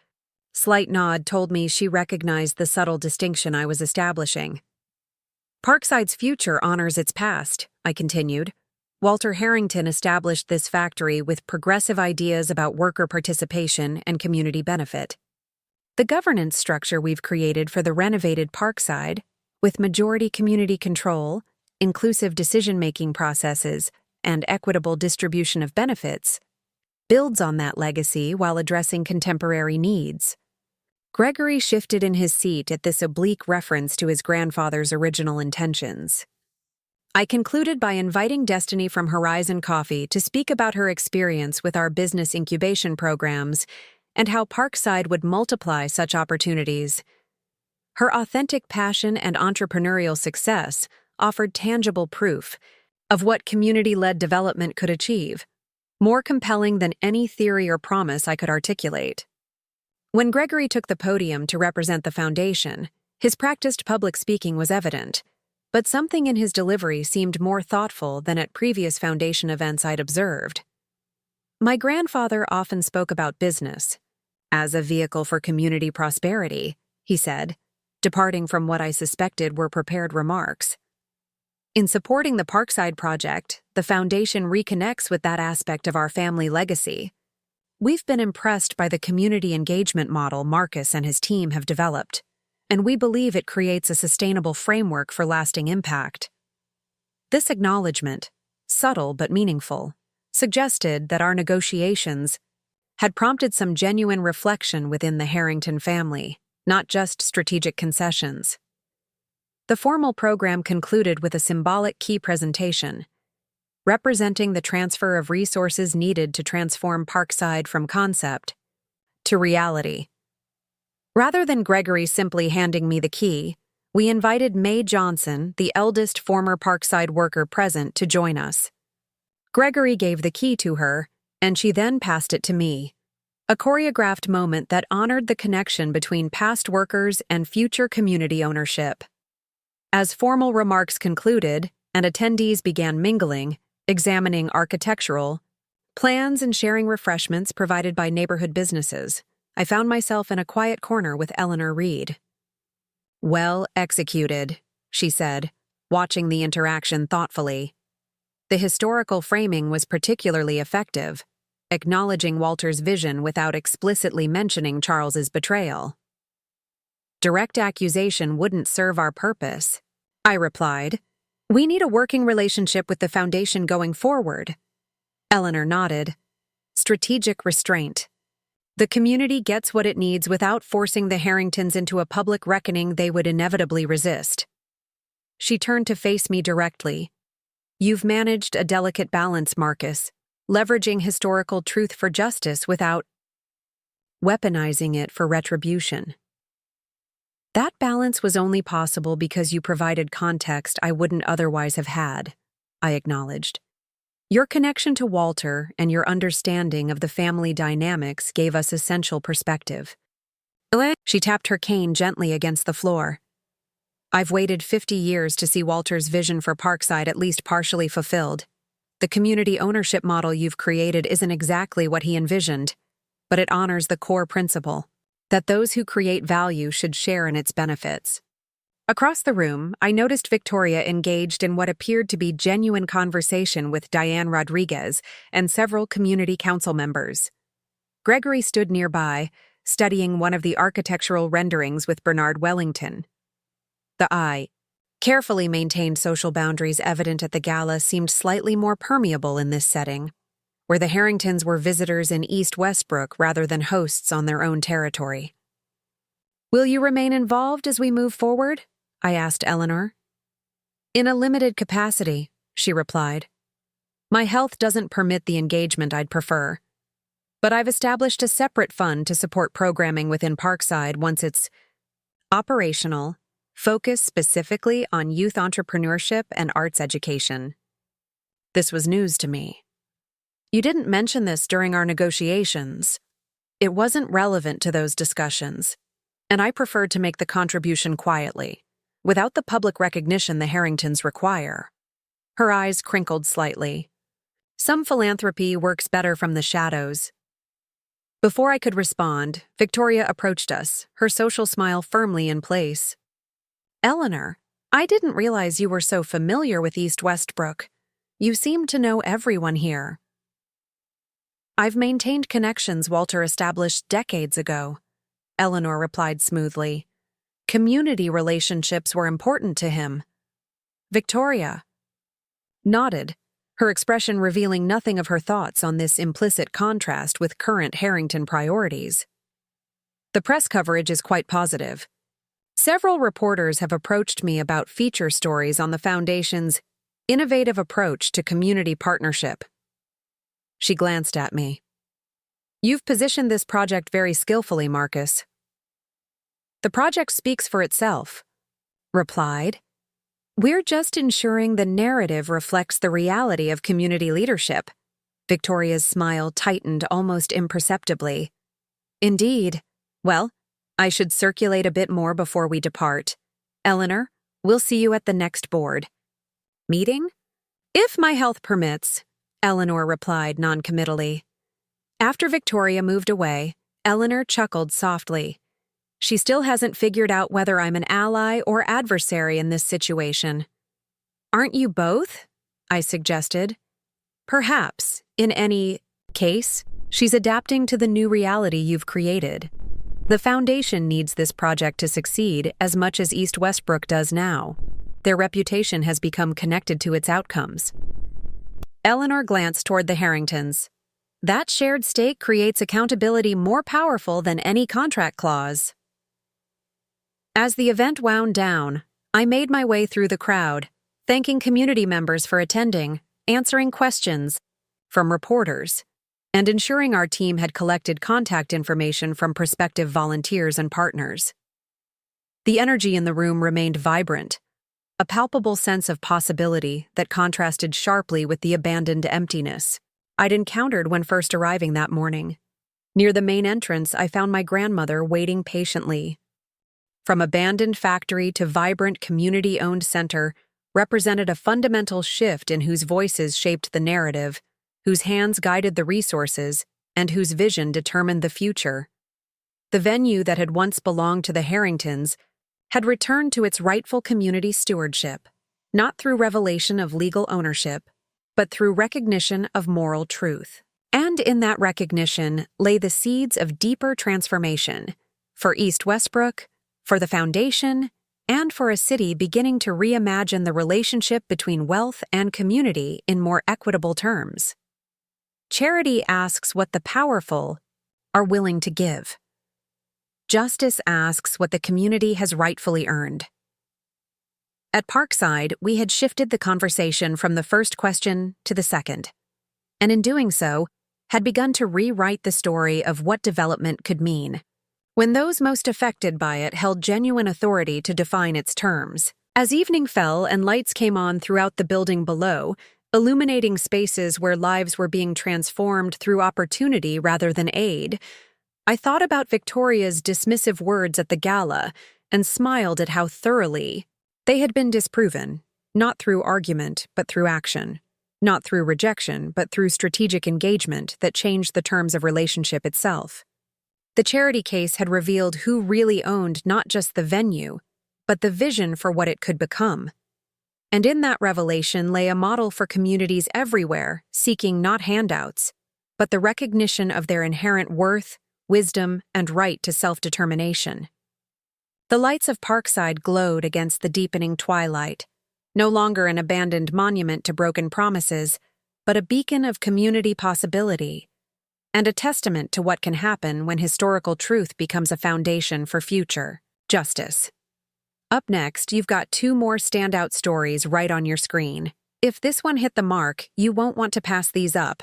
slight nod told me she recognized the subtle distinction I was establishing. Parkside's future honors its past, I continued. Walter Harrington established this factory with progressive ideas about worker participation and community benefit. The governance structure we've created for the renovated Parkside, with majority community control, inclusive decision-making processes, and equitable distribution of benefits, builds on that legacy while addressing contemporary needs. Gregory shifted in his seat at this oblique reference to his grandfather's original intentions. I concluded by inviting Destiny from Horizon Coffee to speak about her experience with our business incubation programs and how Parkside would multiply such opportunities. Her authentic passion and entrepreneurial success offered tangible proof of what community-led development could achieve, more compelling than any theory or promise I could articulate. When Gregory took the podium to represent the Foundation, his practiced public speaking was evident, but something in his delivery seemed more thoughtful than at previous Foundation events I'd observed. My grandfather often spoke about business as a vehicle for community prosperity, he said, departing from what I suspected were prepared remarks. In supporting the Parkside project, the Foundation reconnects with that aspect of our family legacy. We've been impressed by the community engagement model Marcus and his team have developed, and we believe it creates a sustainable framework for lasting impact. This acknowledgement, subtle but meaningful, suggested that our negotiations had prompted some genuine reflection within the Harrington family, not just strategic concessions. The formal program concluded with a symbolic key presentation, representing the transfer of resources needed to transform Parkside from concept to reality. Rather than Gregory simply handing me the key, we invited Mae Johnson, the eldest former Parkside worker present, to join us. Gregory gave the key to her, and she then passed it to me, a choreographed moment that honored the connection between past workers and future community ownership. As formal remarks concluded and attendees began mingling, examining architectural plans and sharing refreshments provided by neighborhood businesses, I found myself in a quiet corner with Eleanor Reed. "Well executed," she said, watching the interaction thoughtfully. The historical framing was particularly effective, acknowledging Walter's vision without explicitly mentioning Charles's betrayal. "Direct accusation wouldn't serve our purpose," I replied. "We need a working relationship with the Foundation going forward." Eleanor nodded. "Strategic restraint. The community gets what it needs without forcing the Harringtons into a public reckoning they would inevitably resist." She turned to face me directly. "You've managed a delicate balance, Marcus, leveraging historical truth for justice without weaponizing it for retribution. That balance was only possible because you provided context I wouldn't otherwise have had," I acknowledged. "Your connection to Walter and your understanding of the family dynamics gave us essential perspective." She tapped her cane gently against the floor. "I've waited 50 years to see Walter's vision for Parkside at least partially fulfilled. The community ownership model you've created isn't exactly what he envisioned, but it honors the core principle that those who create value should share in its benefits." Across the room, I noticed Victoria engaged in what appeared to be genuine conversation with Diane Rodriguez and several community council members. Gregory stood nearby, studying one of the architectural renderings with Bernard Wellington. The eye Carefully maintained social boundaries evident at the gala seemed slightly more permeable in this setting, where the Harringtons were visitors in East Westbrook rather than hosts on their own territory. "Will you remain involved as we move forward?" I asked Eleanor. "In a limited capacity," she replied. "My health doesn't permit the engagement I'd prefer, but I've established a separate fund to support programming within Parkside once it's operational, focused specifically on youth entrepreneurship and arts education." This was news to me. "You didn't mention this during our negotiations." It wasn't relevant to those discussions, and I preferred to make the contribution quietly, without the public recognition the Harringtons require. Her eyes crinkled slightly. Some philanthropy works better from the shadows. Before I could respond, Victoria approached us, her social smile firmly in place. "Eleanor, I didn't realize you were so familiar with East Westbrook. You seem to know everyone here." "I've maintained connections Walter established decades ago," Eleanor replied smoothly. "Community relationships were important to him." Victoria nodded, her expression revealing nothing of her thoughts on this implicit contrast with current Harrington priorities. "The press coverage is quite positive. Several reporters have approached me about feature stories on the Foundation's innovative approach to community partnership." She glanced at me. "You've positioned this project very skillfully, Marcus." "The project speaks for itself," replied. "We're just ensuring the narrative reflects the reality of community leadership." Victoria's smile tightened almost imperceptibly. "Indeed. Well, I should circulate a bit more before we depart. Eleanor, we'll see you at the next board meeting?" "If my health permits," Eleanor replied noncommittally. After Victoria moved away, Eleanor chuckled softly. "She still hasn't figured out whether I'm an ally or adversary in this situation." "Aren't you both?" I suggested. "Perhaps, in any case, she's adapting to the new reality you've created. The Foundation needs this project to succeed as much as East Westbrook does now. Their reputation has become connected to its outcomes." Eleanor glanced toward the Harringtons. "That shared stake creates accountability more powerful than any contract clause." As the event wound down, I made my way through the crowd, thanking community members for attending, answering questions from reporters, and ensuring our team had collected contact information from prospective volunteers and partners. The energy in the room remained vibrant, a palpable sense of possibility that contrasted sharply with the abandoned emptiness I'd encountered when first arriving that morning. Near the main entrance, I found my grandmother waiting patiently. From abandoned factory to vibrant community-owned center represented a fundamental shift in whose voices shaped the narrative, whose hands guided the resources, and whose vision determined the future. The venue that had once belonged to the Harringtons had returned to its rightful community stewardship, not through revelation of legal ownership, but through recognition of moral truth. And in that recognition lay the seeds of deeper transformation, for East Westbrook, for the Foundation, and for a city beginning to reimagine the relationship between wealth and community in more equitable terms. Charity asks what the powerful are willing to give. Justice asks what the community has rightfully earned. At Parkside, we had shifted the conversation from the first question to the second, and in doing so, had begun to rewrite the story of what development could mean, when those most affected by it held genuine authority to define its terms. As evening fell and lights came on throughout the building below, illuminating spaces where lives were being transformed through opportunity rather than aid, I thought about Victoria's dismissive words at the gala and smiled at how thoroughly they had been disproven, not through argument but through action, not through rejection but through strategic engagement that changed the terms of relationship itself. The charity case had revealed who really owned not just the venue, but the vision for what it could become. And in that revelation lay a model for communities everywhere, seeking not handouts, but the recognition of their inherent worth, wisdom, and right to self-determination. The lights of Parkside glowed against the deepening twilight, no longer an abandoned monument to broken promises, but a beacon of community possibility, and a testament to what can happen when historical truth becomes a foundation for future justice. Up next, you've got two more standout stories right on your screen. If this one hit the mark, you won't want to pass these up.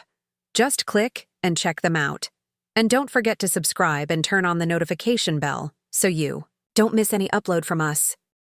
Just click and check them out. And don't forget to subscribe and turn on the notification bell so you don't miss any upload from us.